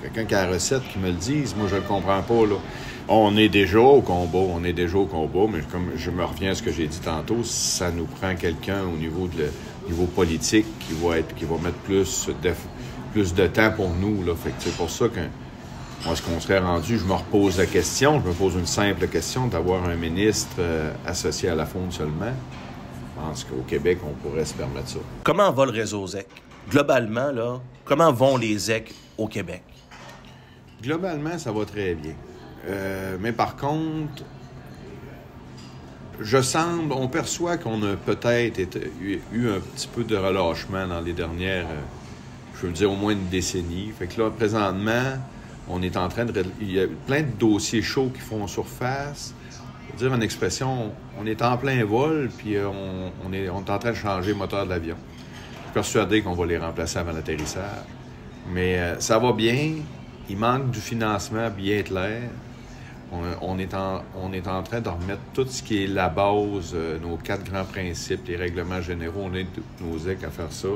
Quelqu'un qui a la recette qui me le dise, moi je le comprends pas, là. On est déjà au combat, mais comme je me reviens à ce que j'ai dit tantôt, ça nous prend quelqu'un au niveau politique qui va mettre plus de temps pour nous, là. Fait que c'est pour ça que moi, ce qu'on serait rendu, je me repose la question, je me pose une simple question d'avoir un ministre associé à la faune seulement. Je pense qu'au Québec, on pourrait se permettre ça. Comment va le réseau ZEC? Globalement, là, comment vont les ZEC au Québec? Globalement, ça va très bien. Mais par contre, on perçoit qu'on a peut-être eu un petit peu de relâchement dans les dernières, je veux dire, au moins une décennie. Fait que là, présentement, on est en train il y a plein de dossiers chauds qui font surface. Pour dire une expression, on est en plein vol, puis on est en train de changer le moteur de l'avion. Je suis persuadé qu'on va les remplacer avant l'atterrissage. Mais ça va bien. Il manque du financement bien clair. On est en train de remettre tout ce qui est la base, nos 4 grands principes, les règlements généraux. On aide nos ZEC à faire ça.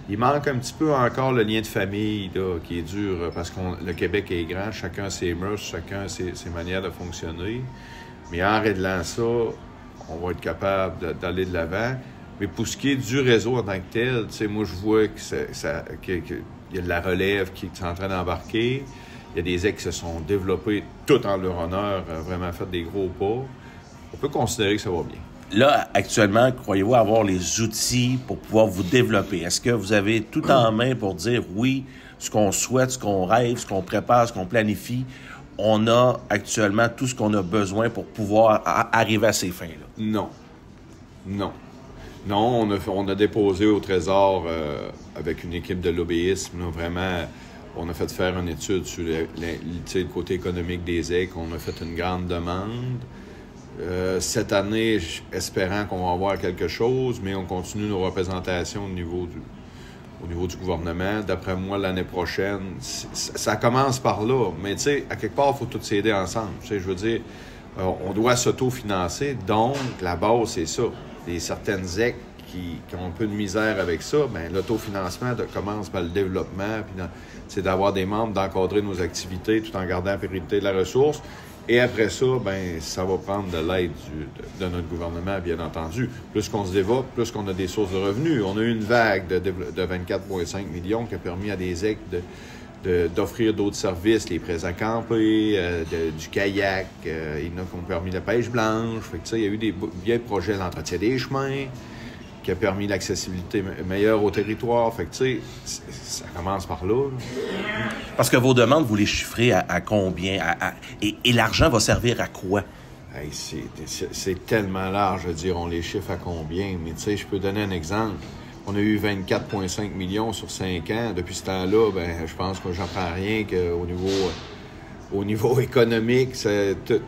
Il manque un petit peu encore le lien de famille là, qui est dur parce que le Québec est grand, chacun ses mœurs, chacun ses manières de fonctionner. Mais en réglant ça, on va être capable d'aller de l'avant. Mais pour ce qui est du réseau en tant que tel, tu sais, moi je vois qu'il y a de la relève qui est en train d'embarquer. Il y a des ZEC qui se sont développés tout en leur honneur, vraiment fait des gros pas. On peut considérer que ça va bien. Là, actuellement, croyez-vous avoir les outils pour pouvoir vous développer? Est-ce que vous avez tout en main pour dire oui, ce qu'on souhaite, ce qu'on rêve, ce qu'on prépare, ce qu'on planifie, on a actuellement tout ce qu'on a besoin pour pouvoir arriver à ces fins-là? Non. Non, on a déposé au Trésor avec une équipe de lobbyisme, là, vraiment... On a fait faire une étude sur le côté économique des ZEC. On a fait une grande demande. Cette année, espérant qu'on va avoir quelque chose, mais on continue nos représentations au niveau du gouvernement. D'après moi, l'année prochaine, ça commence par là. Mais tu sais, à quelque part, il faut tous s'aider ensemble. Tu sais, je veux dire, on doit s'autofinancer. Donc, la base, c'est ça. Des certaines ZEC qui ont un peu de misère avec ça, bien, l'autofinancement commence par le développement, puis c'est d'avoir des membres, d'encadrer nos activités tout en gardant la pérennité de la ressource. Et après ça, bien, ça va prendre de l'aide de notre gouvernement, bien entendu. Plus qu'on se développe, plus qu'on a des sources de revenus. On a eu une vague de 24,5 millions qui a permis à des ZEC d'offrir d'autres services, les prêts à camper, du kayak, il y en a qui ont permis la pêche blanche. Fait que, il y a eu bien de projets d'entretien des chemins, qui a permis l'accessibilité meilleure au territoire. Fait que, tu sais, ça commence par là. Parce que vos demandes, vous les chiffrez à combien? Et l'argent va servir à quoi? Hey, c'est tellement large de dire on les chiffre à combien. Mais tu sais, je peux donner un exemple. On a eu 24,5 millions sur 5 ans. Depuis ce temps-là, ben, je pense que j'apprends rien qu'au niveau économique,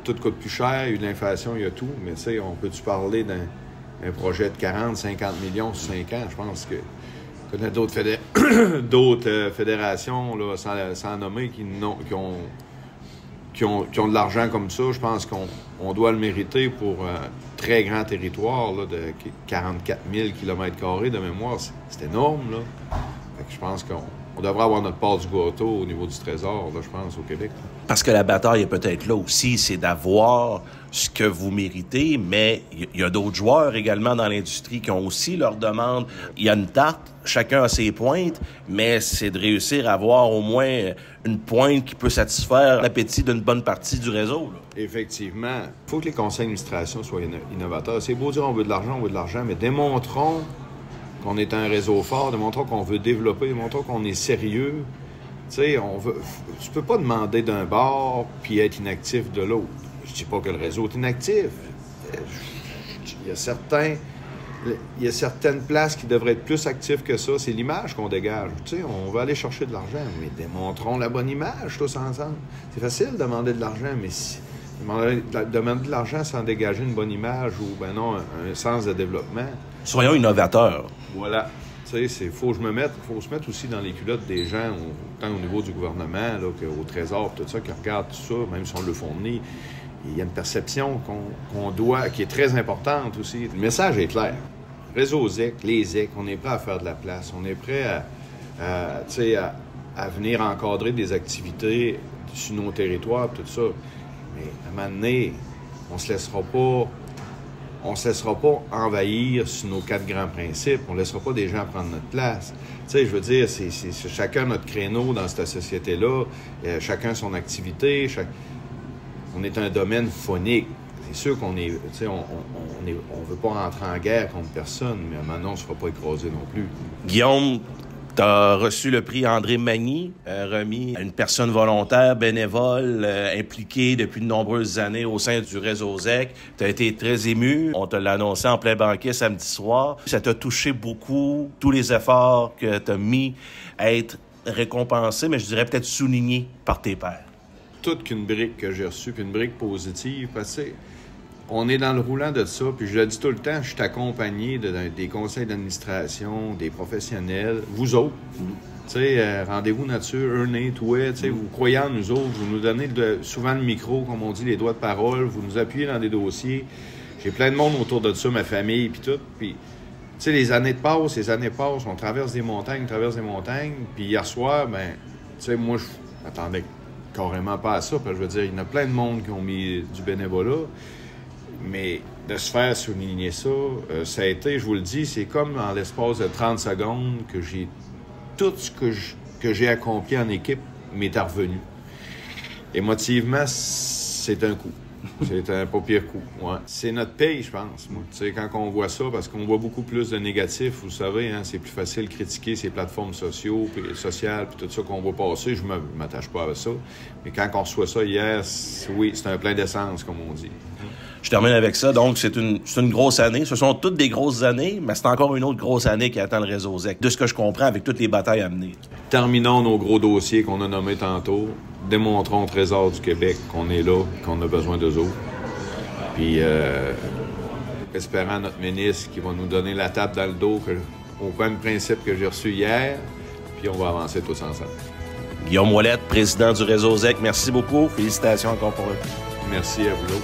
tout coûte plus cher. Il y a eu de l'inflation, il y a tout. Mais tu sais, on peut-tu parler d'un projet de 40, 50 millions sur 5 ans? Je pense que il y a d'autres fédérations, là, sans nommer, qui qui ont de l'argent comme ça, je pense qu'on doit le mériter pour un très grand territoire là, de 44 000 km² de mémoire. C'est énorme, là. Fait que je pense qu'on devrait avoir notre part du gâteau au niveau du trésor, là, je pense, au Québec. Là. Parce que la bataille est peut-être là aussi, c'est d'avoir ce que vous méritez, mais il y a d'autres joueurs également dans l'industrie qui ont aussi leurs demandes. Il y a une tarte, chacun a ses pointes, mais c'est de réussir à avoir au moins une pointe qui peut satisfaire l'appétit d'une bonne partie du réseau. Là. Effectivement. Il faut que les conseils d'administration soient innovateurs. C'est beau dire on veut de l'argent, mais démontrons qu'on est un réseau fort, démontrons qu'on veut développer, démontrons qu'on est sérieux. Tu sais, tu peux pas demander d'un bord puis être inactif de l'autre. Je dis pas que le réseau est inactif. Il y a certaines places qui devraient être plus actives que ça. C'est l'image qu'on dégage. Tu sais, on va aller chercher de l'argent, mais démontrons la bonne image tous ensemble. C'est facile de demander de l'argent, mais demander de l'argent sans dégager une bonne image ou, ben non, un sens de développement. Soyons innovateurs. Voilà. Tu sais, faut se mettre aussi dans les culottes des gens, tant au niveau du gouvernement là, qu'au Trésor, tout ça, qui regardent tout ça, même si on le fournit. Il y a une perception qu'on doit, qui est très importante aussi. Le message est clair. Réseau ZEC, les ZEC, on est prêt à faire de la place. On est prêt à venir encadrer des activités sur nos territoires, tout ça. Mais à un moment donné, on se laissera pas envahir sur nos 4 grands principes. On ne laissera pas des gens prendre notre place. Tu sais, je veux dire, c'est chacun notre créneau dans cette société-là, chacun son activité. On est un domaine phonique. C'est sûr qu'on est, tu sais, on veut pas rentrer en guerre contre personne, mais maintenant, on ne se fera pas écraser non plus. Guillaume, tu as reçu le prix André Magny, remis à une personne volontaire, bénévole, impliquée depuis de nombreuses années au sein du réseau ZEC. Tu as été très ému. On te l'a annoncé en plein banquet samedi soir. Ça t'a touché beaucoup, tous les efforts que tu as mis à être récompensé, mais je dirais peut-être souligné par tes pairs. Toute qu'une brique que j'ai reçue, puis une brique positive, parce que on est dans le roulant de ça, puis je le dis tout le temps, je suis accompagné des conseils d'administration, des professionnels, vous autres. Tu sais, Rendez-vous Nature, Ernie, toi, tu sais, vous croyez en nous autres, vous nous donnez souvent le micro, comme on dit, les droits de parole, vous nous appuyez dans des dossiers. J'ai plein de monde autour de ça, ma famille, puis tout, puis... Tu sais, les années passent, on traverse des montagnes, puis hier soir, ben, tu sais, moi, je m'attendais carrément pas à ça, parce que je veux dire, il y en a plein de monde qui ont mis du bénévolat, mais de se faire souligner ça, ça a été, je vous le dis, c'est comme en l'espace de 30 secondes que j'ai tout ce que j'ai accompli en équipe m'est revenu. Émotivement, c'est un coup. C'est un pas pire coup. Ouais. C'est notre pays, je pense. Moi. Tu sais, quand on voit ça, parce qu'on voit beaucoup plus de négatifs, vous savez, hein, c'est plus facile de critiquer ces plateformes sociales, puis tout ça qu'on voit passer. Je ne m'attache pas à ça. Mais quand on reçoit ça hier, oui, c'est un plein d'essence, comme on dit. Je termine avec ça. Donc, c'est une grosse année. Ce sont toutes des grosses années, mais c'est encore une autre grosse année qui attend le réseau ZEC, de ce que je comprends avec toutes les batailles à mener. Terminons nos gros dossiers qu'on a nommés tantôt. Démontrons au Trésor du Québec qu'on est là, qu'on a besoin d'eux autres. Puis, espérant notre ministre qui va nous donner la tape dans le dos au même principe que j'ai reçu hier, puis on va avancer tous ensemble. Guillaume Ouellette, président du réseau ZEC, merci beaucoup. Félicitations encore pour eux. Merci à vous autres.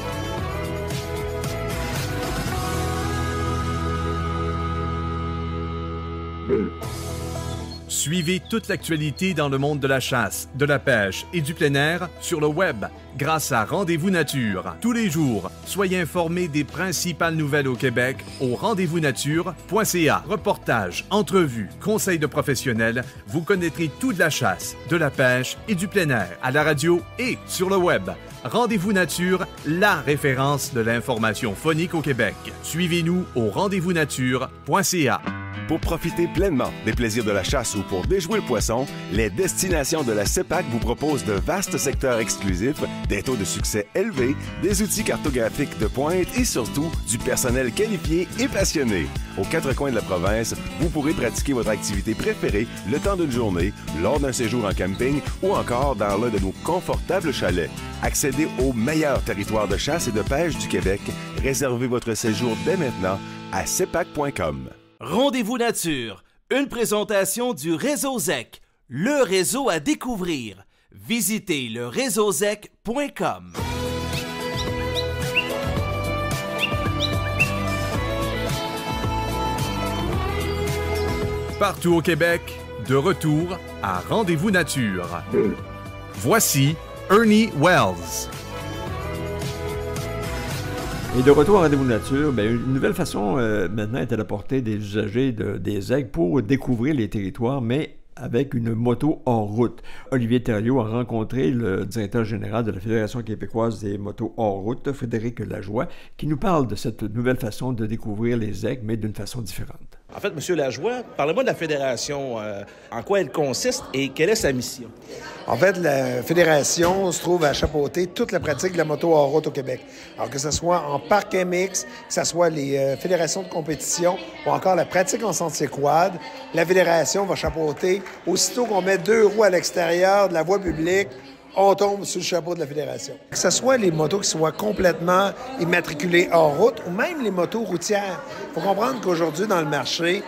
Suivez toute l'actualité dans le monde de la chasse, de la pêche et du plein air sur le web grâce à Rendez-vous Nature. Tous les jours, soyez informés des principales nouvelles au Québec au rendez-vous-nature.ca. Reportages, entrevues, conseils de professionnels, vous connaîtrez tout de la chasse, de la pêche et du plein air à la radio et sur le web. Rendez-vous Nature, la référence de l'information phonique au Québec. Suivez-nous au rendez-vous-nature.ca. Pour profiter pleinement des plaisirs de la chasse ou pour déjouer le poisson, les destinations de la CEPAC vous proposent de vastes secteurs exclusifs, des taux de succès élevés, des outils cartographiques de pointe et surtout du personnel qualifié et passionné. Aux 4 coins de la province, vous pourrez pratiquer votre activité préférée le temps d'une journée, lors d'un séjour en camping ou encore dans l'un de nos confortables chalets. Accédez au meilleur territoire de chasse et de pêche du Québec. Réservez votre séjour dès maintenant à cepac.com. Rendez-vous Nature, une présentation du réseau ZEC, le réseau à découvrir. visitez le réseauzec.com. Partout au Québec, de retour à Rendez-vous Nature. Voici Ernie Wells. Et de retour à Rendez-vous Nature, bien, une nouvelle façon maintenant est à la portée des usagers des aigles pour découvrir les territoires, mais avec une moto hors route. Olivier Thériault a rencontré le directeur général de la Fédération québécoise des motos hors route, Frédéric Lajoie, qui nous parle de cette nouvelle façon de découvrir les aigles, mais d'une façon différente. En fait, M. Lajoie, parlez-moi de la Fédération. En quoi elle consiste et quelle est sa mission? En fait, la Fédération se trouve à chapeauter toute la pratique de la moto hors route au Québec. Alors que ce soit en parc MX, que ce soit les fédérations de compétition ou encore la pratique en sentier quad, la Fédération va chapeauter. Aussitôt qu'on met 2 roues à l'extérieur de la voie publique, on tombe sous le chapeau de la Fédération. Que ce soit les motos qui soient complètement immatriculées hors route ou même les motos routières. Il faut comprendre qu'aujourd'hui, dans le marché,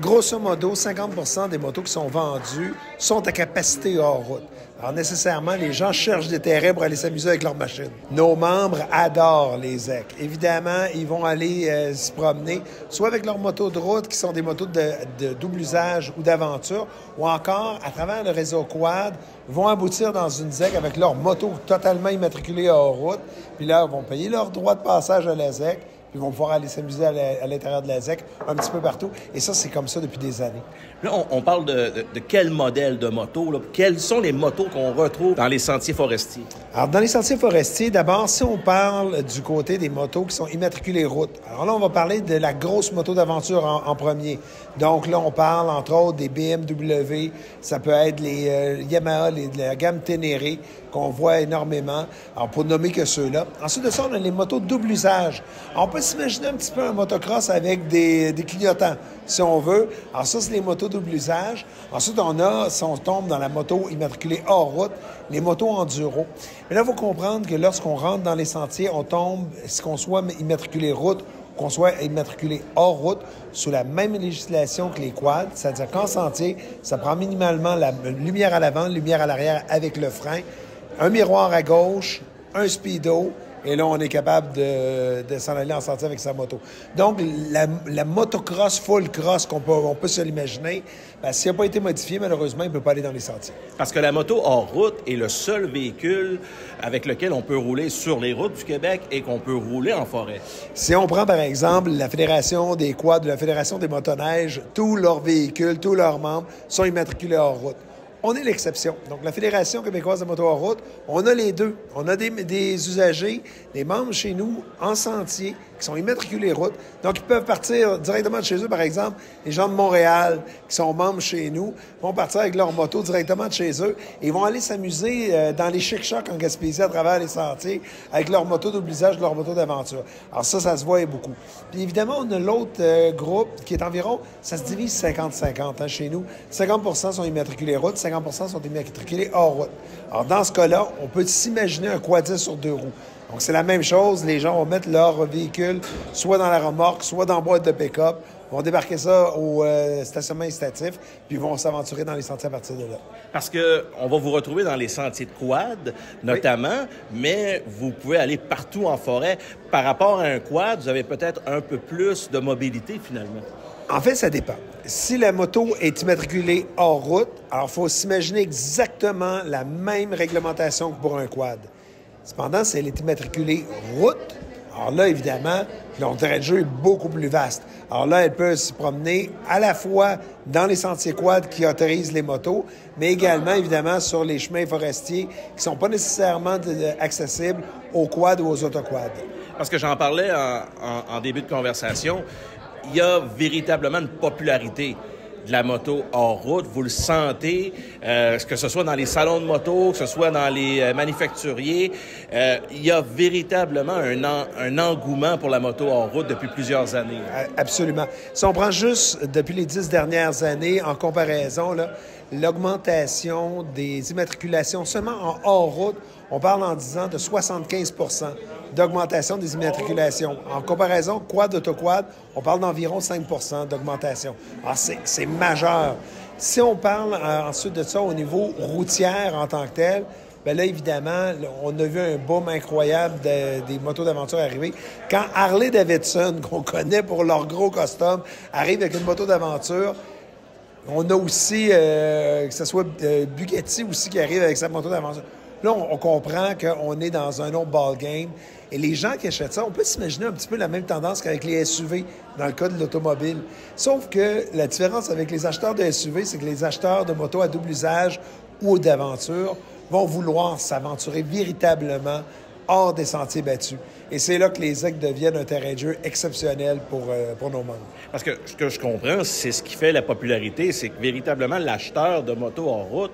grosso modo, 50% des motos qui sont vendues sont à capacité hors route. Alors, nécessairement, les gens cherchent des terrains pour aller s'amuser avec leurs machines. Nos membres adorent les EC. Évidemment, ils vont aller se promener, soit avec leurs motos de route, qui sont des motos de double usage ou d'aventure, ou encore, à travers le réseau quad, vont aboutir dans une ZEC avec leur moto totalement immatriculée hors route. Puis là, ils vont payer leur droit de passage à la ZEC, puis ils vont pouvoir aller s'amuser à l'intérieur de la ZEC, un petit peu partout. Et ça, c'est comme ça depuis des années. Là, on parle de quel modèle de moto, là? Quelles sont les motos qu'on retrouve dans les sentiers forestiers? Alors, dans les sentiers forestiers, d'abord, si on parle du côté des motos qui sont immatriculées route, alors là, on va parler de la grosse moto d'aventure en premier. Donc là, on parle, entre autres, des BMW, ça peut être les Yamaha, la gamme Ténéré, qu'on voit énormément, alors pour nommer que ceux-là. Ensuite de ça, on a les motos double usage. Alors, on peut s'imaginer un petit peu un motocross avec des clignotants, si on veut. Alors ça, c'est les motos double usage. Ensuite, on a, si on tombe dans la moto immatriculée hors route, les motos enduro. Mais là, il faut comprendre que lorsqu'on rentre dans les sentiers, on tombe, si qu'on soit immatriculé route, qu'on soit immatriculé hors route, sous la même législation que les quads, c'est-à-dire qu'en sentier, ça prend minimalement la lumière à l'avant, lumière à l'arrière avec le frein, un miroir à gauche, un speedo, et là, on est capable de s'en aller en sentier avec sa moto. Donc, la motocross, full cross, on peut se l'imaginer, ben, s'il n'a pas été modifié, malheureusement, il ne peut pas aller dans les sentiers. Parce que la moto hors route est le seul véhicule avec lequel on peut rouler sur les routes du Québec et qu'on peut rouler en forêt. Si on prend, par exemple, la Fédération des quads, la Fédération des motoneiges, tous leurs véhicules, tous leurs membres sont immatriculés hors route. On est l'exception. Donc, la Fédération québécoise de moto hors route, on a les deux. On a des usagers, des membres chez nous, en sentier, qui sont immatriculés route. Donc, ils peuvent partir directement de chez eux. Par exemple, les gens de Montréal, qui sont membres chez nous, vont partir avec leur moto directement de chez eux et vont aller s'amuser dans les chic-chocs en Gaspésie à travers les sentiers avec leur moto double usage, leur moto d'aventure. Alors ça se voit beaucoup. Puis évidemment, on a l'autre groupe qui est environ, ça se divise 50-50 chez nous. 50% sont immatriculés route, 50% sont immatriculés hors route. Alors dans ce cas-là, on peut s'imaginer un quadis sur 2 roues. Donc, c'est la même chose. Les gens vont mettre leur véhicule soit dans la remorque, soit dans la boîte de pick-up, vont débarquer ça au stationnement incitatif, puis vont s'aventurer dans les sentiers à partir de là. Parce que on va vous retrouver dans les sentiers de quad, notamment, oui, mais vous pouvez aller partout en forêt. Par rapport à un quad, vous avez peut-être un peu plus de mobilité, finalement. En fait, ça dépend. Si la moto est immatriculée hors route, alors il faut s'imaginer exactement la même réglementation que pour un quad. Cependant, si elle est immatriculée route, alors là, évidemment, le terrain de jeu est beaucoup plus vaste. Alors là, elle peut se promener à la fois dans les sentiers quad qui autorisent les motos, mais également, évidemment, sur les chemins forestiers qui ne sont pas nécessairement accessibles aux quads ou aux autoquads. Parce que j'en parlais en début de conversation, il y a véritablement une popularité de la moto hors route. Vous le sentez, que ce soit dans les salons de moto, que ce soit dans les manufacturiers, il y a véritablement un engouement pour la moto hors route depuis plusieurs années. Absolument. Si on prend juste depuis les 10 dernières années, en comparaison, là, l'augmentation des immatriculations seulement en hors route, on parle en 10 ans de 75% d'augmentation des immatriculations. En comparaison, quad, autoquad, on parle d'environ 5% d'augmentation. Alors, c'est majeur. Si on parle ensuite de ça au niveau routière en tant que tel, bien là, évidemment, on a vu un boom incroyable des motos d'aventure arriver. Quand Harley-Davidson, qu'on connaît pour leur gros custom, arrive avec une moto d'aventure, on a aussi, que ce soit Bugatti aussi qui arrive avec sa moto d'aventure. Là, on comprend qu'on est dans un autre ballgame. Et les gens qui achètent ça, on peut s'imaginer un petit peu la même tendance qu'avec les SUV dans le cas de l'automobile. Sauf que la différence avec les acheteurs de SUV, c'est que les acheteurs de motos à double usage ou d'aventure vont vouloir s'aventurer véritablement hors des sentiers battus. Et c'est là que les ZEC deviennent un terrain de jeu exceptionnel pour nos membres. Parce que ce que je comprends, c'est ce qui fait la popularité, c'est que véritablement l'acheteur de moto en route,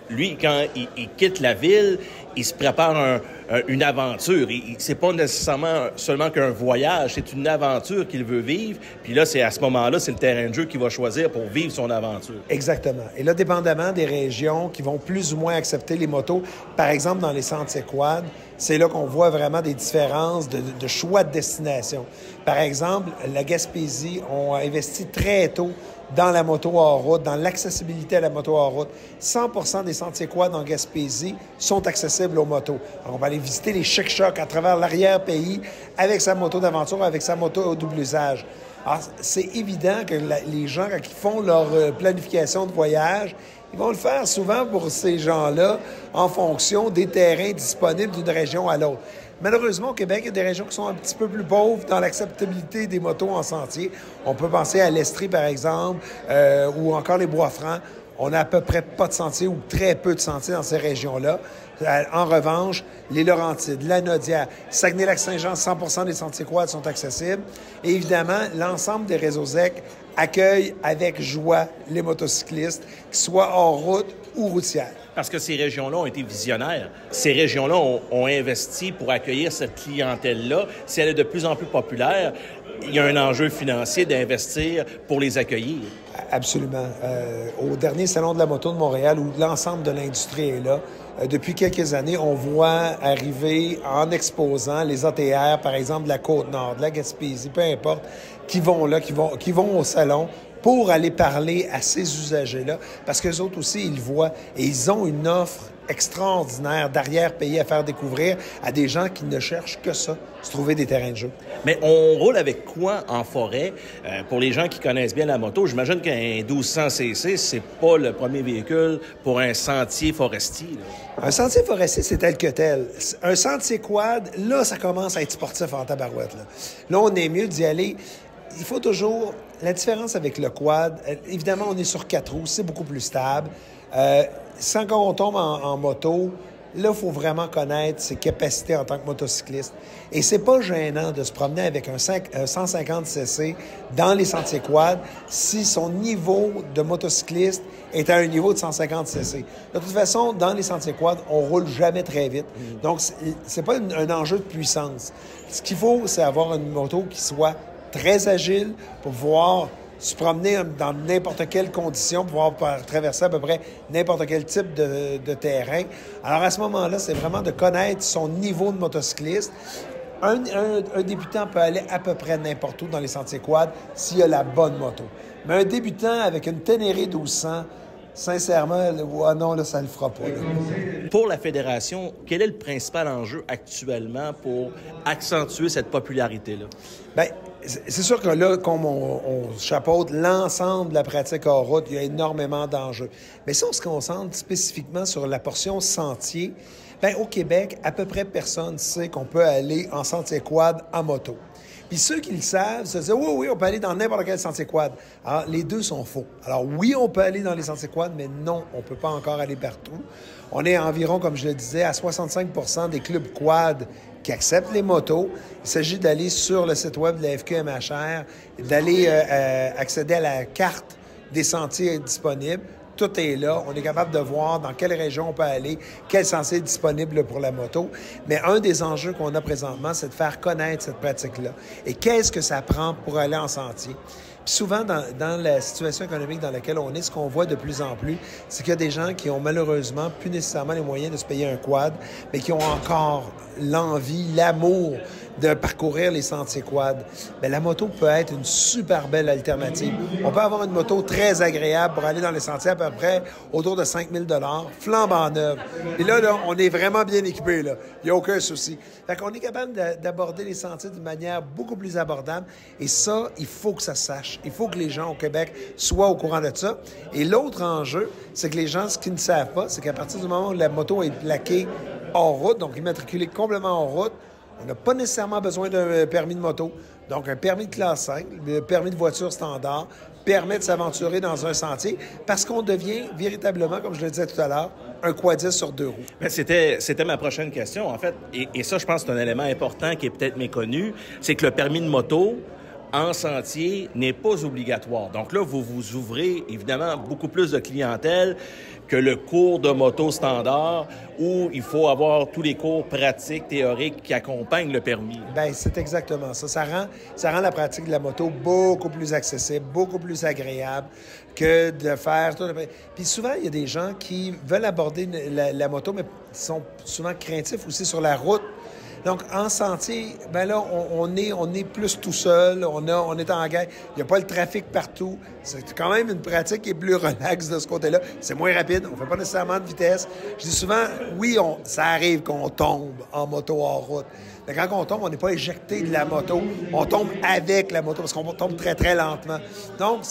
lui, quand il quitte la ville, il se prépare une aventure. C'est pas nécessairement seulement qu'un voyage, c'est une aventure qu'il veut vivre. Puis là, c'est à ce moment-là, c'est le terrain de jeu qu'il va choisir pour vivre son aventure. Exactement. Et là, dépendamment des régions qui vont plus ou moins accepter les motos, par exemple dans les sentiers quad, c'est là qu'on voit vraiment des différences de choix de destination. Par exemple, la Gaspésie ont investi très tôt dans la moto hors route, dans l'accessibilité à la moto hors route. 100% des sentiers quad en Gaspésie sont accessibles aux motos. Alors, on va aller visiter les chic-chocs à travers l'arrière-pays avec sa moto d'aventure, avec sa moto au double usage. Alors, c'est évident que les gens, quand ils font leur planification de voyage, ils vont le faire souvent pour ces gens-là en fonction des terrains disponibles d'une région à l'autre. Malheureusement, au Québec, il y a des régions qui sont un petit peu plus pauvres dans l'acceptabilité des motos en sentier. On peut penser à l'Estrie, par exemple, ou encore les Bois-Francs. On n'a à peu près pas de sentiers ou très peu de sentiers dans ces régions-là. En revanche, les Laurentides, la Naudière, Saguenay-Lac-Saint-Jean, 100% des sentiers quads sont accessibles. Et évidemment, l'ensemble des réseaux ZEC accueillent avec joie les motocyclistes, qu'ils soient hors route ou routières. Parce que ces régions-là ont été visionnaires. Ces régions-là ont investi pour accueillir cette clientèle-là. Si elle est de plus en plus populaire, il y a un enjeu financier d'investir pour les accueillir. Absolument. Au dernier Salon de la moto de Montréal, où l'ensemble de l'industrie est là, depuis quelques années, on voit arriver en exposant les ATR, par exemple, de la Côte-Nord, de la Gaspésie, peu importe, qui vont là, qui vont au salon pour aller parler à ces usagers-là, parce qu'eux autres aussi, ils voient et ils ont une offre extraordinaire d'arrière-pays à faire découvrir à des gens qui ne cherchent que ça, se trouver des terrains de jeu. Mais on roule avec quoi en forêt? Pour les gens qui connaissent bien la moto, j'imagine qu'un 1200 cc, c'est pas le premier véhicule pour un sentier forestier. Là. Un sentier forestier, c'est tel que tel. Un sentier quad, là, ça commence à être sportif en tabarouette. Là, on est mieux d'y aller. Il faut toujours... La différence avec le quad, évidemment, on est sur 4 roues, c'est beaucoup plus stable. Quand on tombe en moto, là, il faut vraiment connaître ses capacités en tant que motocycliste. Et c'est pas gênant de se promener avec un 150 cc dans les sentiers quad si son niveau de motocycliste est à un niveau de 150 cc. De toute façon, dans les sentiers quad, on roule jamais très vite. Donc, c'est pas un enjeu de puissance. Ce qu'il faut, c'est avoir une moto qui soit très agile pour pouvoir se promener dans n'importe quelle condition, pouvoir traverser à peu près n'importe quel type de terrain. Alors, à ce moment-là, c'est vraiment de connaître son niveau de motocycliste. Un débutant peut aller à peu près n'importe où dans les sentiers quad s'il a la bonne moto. Mais un débutant avec une Ténéré 1200, sincèrement, non, là, ça ne le fera pas. Là. Pour la Fédération, quel est le principal enjeu actuellement pour accentuer cette popularité-là? Bien, c'est sûr que là, comme on chapeaute l'ensemble de la pratique hors route, il y a énormément d'enjeux. Mais si on se concentre spécifiquement sur la portion sentier, bien, au Québec, à peu près personne ne sait qu'on peut aller en sentier quad en moto. Puis ceux qui le savent se disent « Oui, on peut aller dans n'importe quel sentier quad ». Alors, les deux sont faux. Alors, oui, on peut aller dans les sentiers quad, mais non, on ne peut pas encore aller partout. On est environ, comme je le disais, à 65% des clubs quad qui acceptent les motos. Il s'agit d'aller sur le site web de la FQMHR, d'aller accéder à la carte des sentiers disponibles. Tout est là. On est capable de voir dans quelle région on peut aller, quel sentier est disponible pour la moto. Mais un des enjeux qu'on a présentement, c'est de faire connaître cette pratique-là. Et qu'est-ce que ça prend pour aller en sentier? Puis souvent, dans la situation économique dans laquelle on est, ce qu'on voit de plus en plus, c'est qu'il y a des gens qui ont malheureusement plus nécessairement les moyens de se payer un quad, mais qui ont encore l'envie, l'amour de parcourir les sentiers quad, bien, la moto peut être une super belle alternative. On peut avoir une moto très agréable pour aller dans les sentiers à peu près autour de 5 000 $, flambant neuve. Et là, on est vraiment bien équipé, là. Il n'y a aucun souci. Fait qu'on est capable d'aborder les sentiers d'une manière beaucoup plus abordable. Et ça, il faut que ça se sache. Il faut que les gens au Québec soient au courant de ça. Et l'autre enjeu, c'est que les gens, ce qu'ils ne savent pas, c'est qu'à partir du moment où la moto est plaquée hors route, donc immatriculée complètement hors route, on n'a pas nécessairement besoin d'un permis de moto. Donc, un permis de classe 5, le permis de voiture standard, permet de s'aventurer dans un sentier parce qu'on devient véritablement, comme je le disais tout à l'heure, un quadiste sur 2 roues. Bien, c'était ma prochaine question, en fait. Et ça, je pense que c'est un élément important qui est peut-être méconnu. C'est que le permis de moto, en sentier, n'est pas obligatoire. Donc là, vous ouvrez, évidemment, beaucoup plus de clientèle que le cours de moto standard où il faut avoir tous les cours pratiques, théoriques qui accompagnent le permis. Bien, c'est exactement ça. Ça rend la pratique de la moto beaucoup plus accessible, beaucoup plus agréable que de faire tout. Puis souvent, il y a des gens qui veulent aborder la moto, mais sont souvent craintifs aussi sur la route. Donc, en sentier, bien là, on est plus tout seul, on est en guerre. Il n'y a pas le trafic partout. C'est quand même une pratique qui est plus relaxe de ce côté-là. C'est moins rapide, on ne fait pas nécessairement de vitesse. Je dis souvent, oui, ça arrive qu'on tombe en moto hors route. Mais quand on tombe, on n'est pas éjecté de la moto. On tombe avec la moto parce qu'on tombe très, très lentement. Donc,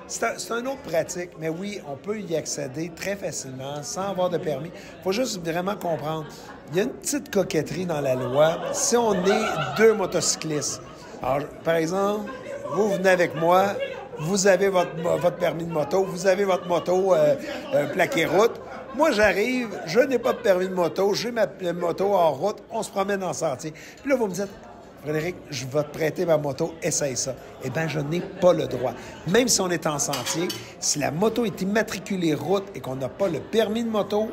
c'est une autre pratique, mais oui, on peut y accéder très facilement sans avoir de permis. Il faut juste vraiment comprendre. Il y a une petite coquetterie dans la loi. Si on est 2 motocyclistes, alors, par exemple, vous venez avec moi, vous avez votre permis de moto, vous avez votre moto plaquée route. Moi, j'arrive, je n'ai pas de permis de moto, j'ai ma moto hors route, on se promène en sentier. Puis là, vous me dites, Frédéric, je vais te prêter ma moto, essaye ça. Eh bien, je n'ai pas le droit. Même si on est en sentier, si la moto est immatriculée route et qu'on n'a pas le permis de moto,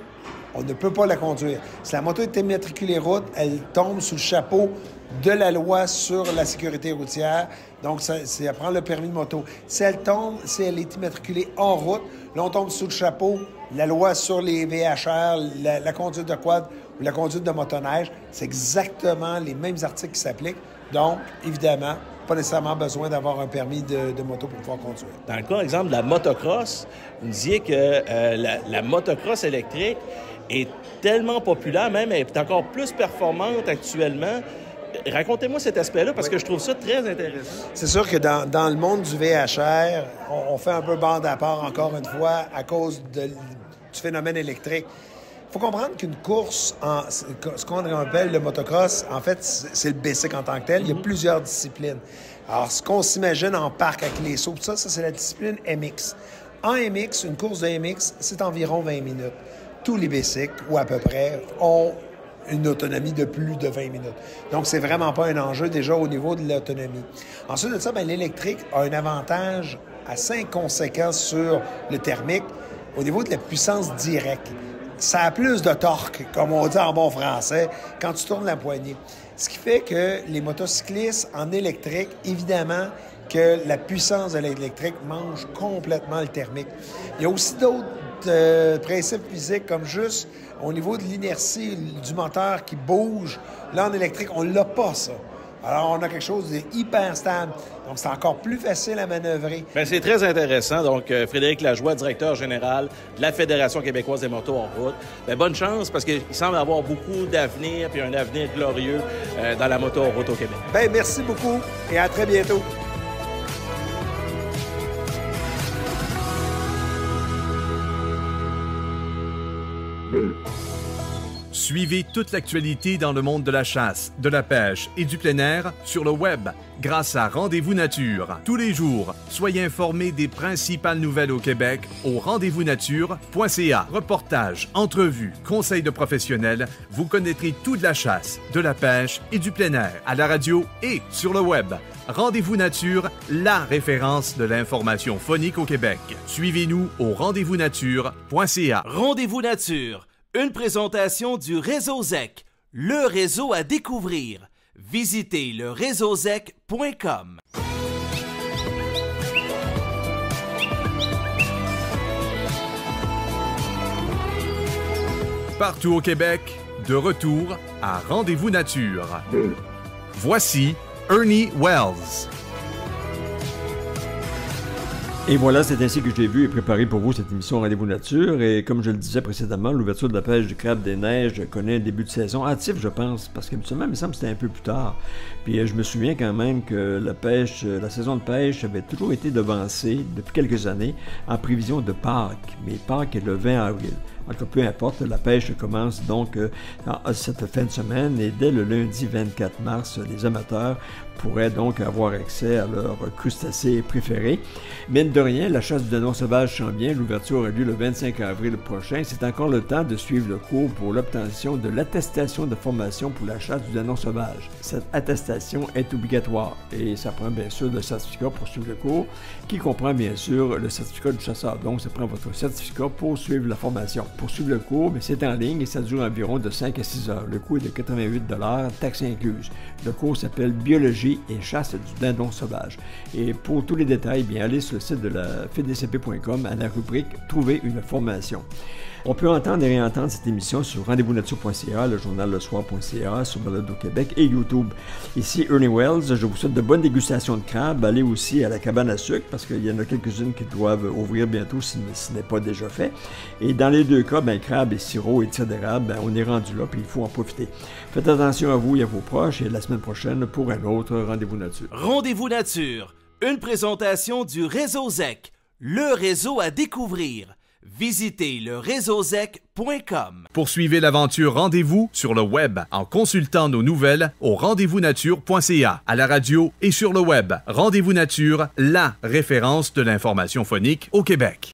on ne peut pas la conduire. Si la moto est immatriculée route, elle tombe sous le chapeau de la loi sur la sécurité routière. Donc, elle prend le permis de moto. Si elle est immatriculée hors route, là, on tombe sous le chapeau la loi sur les VHR, la conduite de quad ou la conduite de motoneige. C'est exactement les mêmes articles qui s'appliquent. Donc, évidemment, pas nécessairement besoin d'avoir un permis de moto pour pouvoir conduire. Dans le cas, exemple, de la motocross, vous disiez que la motocross électrique est tellement populaire, même elle est encore plus performante actuellement. Racontez-moi cet aspect-là, parce que je trouve ça très intéressant. C'est sûr que dans le monde du VHR, on fait un peu bande à part, encore une fois, à cause du phénomène électrique. Il faut comprendre qu'une course, ce qu'on appelle le motocross, en fait, c'est le basic en tant que tel. Il y a plusieurs disciplines. Alors, ce qu'on s'imagine en parc avec les sauts, ça c'est la discipline MX. En MX, une course de MX, c'est environ 20 minutes. Tous les basics, ou à peu près, ont une autonomie de plus de 20 minutes. Donc, c'est vraiment pas un enjeu déjà au niveau de l'autonomie. Ensuite de ça, bien, l'électrique a un avantage assez conséquent sur le thermique au niveau de la puissance directe. Ça a plus de torque, comme on dit en bon français, quand tu tournes la poignée. Ce qui fait que les motocyclistes en électrique, évidemment, que la puissance de l'électrique mange complètement le thermique. Il y a aussi d'autres principes physiques, comme juste au niveau de l'inertie du moteur qui bouge. Là, en électrique, on l'a pas, ça. Alors, on a quelque chose de hyper stable. Donc, c'est encore plus facile à manœuvrer. Bien, c'est très intéressant. Donc, Frédéric Lajoie, directeur général de la Fédération québécoise des motos hors route. Bien, bonne chance, parce qu'il semble avoir beaucoup d'avenir, puis un avenir glorieux dans la moto hors route au Québec. Bien, merci beaucoup et à très bientôt. Suivez toute l'actualité dans le monde de la chasse, de la pêche et du plein air sur le web grâce à Rendez-vous Nature. Tous les jours, soyez informés des principales nouvelles au Québec au rendez-vous-nature.ca. Reportages, entrevues, conseils de professionnels, vous connaîtrez tout de la chasse, de la pêche et du plein air à la radio et sur le web. Rendez-vous Nature, la référence de l'information phonique au Québec. Suivez-nous au rendez-vous-nature.ca. Rendez-vous Nature, une présentation du Réseau ZEC, le réseau à découvrir. Visitez le réseauzec.com. Partout au Québec, de retour à Rendez-vous Nature. Voici Ernie Wells. Et voilà, c'est ainsi que j'ai vu et préparé pour vous cette émission Rendez-vous Nature. Et comme je le disais précédemment, l'ouverture de la pêche du crabe des neiges connaît un début de saison hâtif, je pense, parce qu'habituellement, il me semble que c'était un peu plus tard. Puis je me souviens quand même que la saison de pêche avait toujours été devancée depuis quelques années en prévision de Pâques. Mais Pâques est le 20 avril. En tout cas, peu importe, la pêche commence donc cette fin de semaine et dès le lundi 24 mars, les amateurs pourraient donc avoir accès à leurs crustacés préférés. Mine de rien, la chasse du dindon sauvage s'en vient. L'ouverture a lieu le 25 avril prochain. C'est encore le temps de suivre le cours pour l'obtention de l'attestation de formation pour la chasse du dindon sauvage. Cette attestation est obligatoire et ça prend bien sûr le certificat pour suivre le cours qui comprend bien sûr le certificat du chasseur. Donc, ça prend votre certificat pour suivre la formation. Pour suivre le cours, mais c'est en ligne et ça dure environ de 5 à 6 heures. Le coût est de 88 $, taxes incluses. Le cours s'appelle Biologie et chasse du dindon sauvage. Et pour tous les détails, bien, allez sur le site de la fdcp.com à la rubrique « Trouver une formation ». On peut entendre et réentendre cette émission sur rendez-vous-nature.ca, le journal lesoir.ca, sur Balado Québec et YouTube. Ici Ernie Wells, je vous souhaite de bonnes dégustations de crabes. Allez aussi à la cabane à sucre parce qu'il y en a quelques-unes qui doivent ouvrir bientôt si ce n'est pas déjà fait. Et dans les deux cas, crabes et sirop et tir d'érable, on est rendu là puis il faut en profiter. Faites attention à vous et à vos proches et la semaine prochaine pour un autre Rendez-vous Nature. Rendez-vous Nature, une présentation du Réseau ZEC, le réseau à découvrir. Visitez le réseauzec.com. Poursuivez l'aventure Rendez-vous sur le web en consultant nos nouvelles au rendez-vous-nature.ca, à la radio et sur le web. Rendez-vous Nature, la référence de l'information phonique au Québec.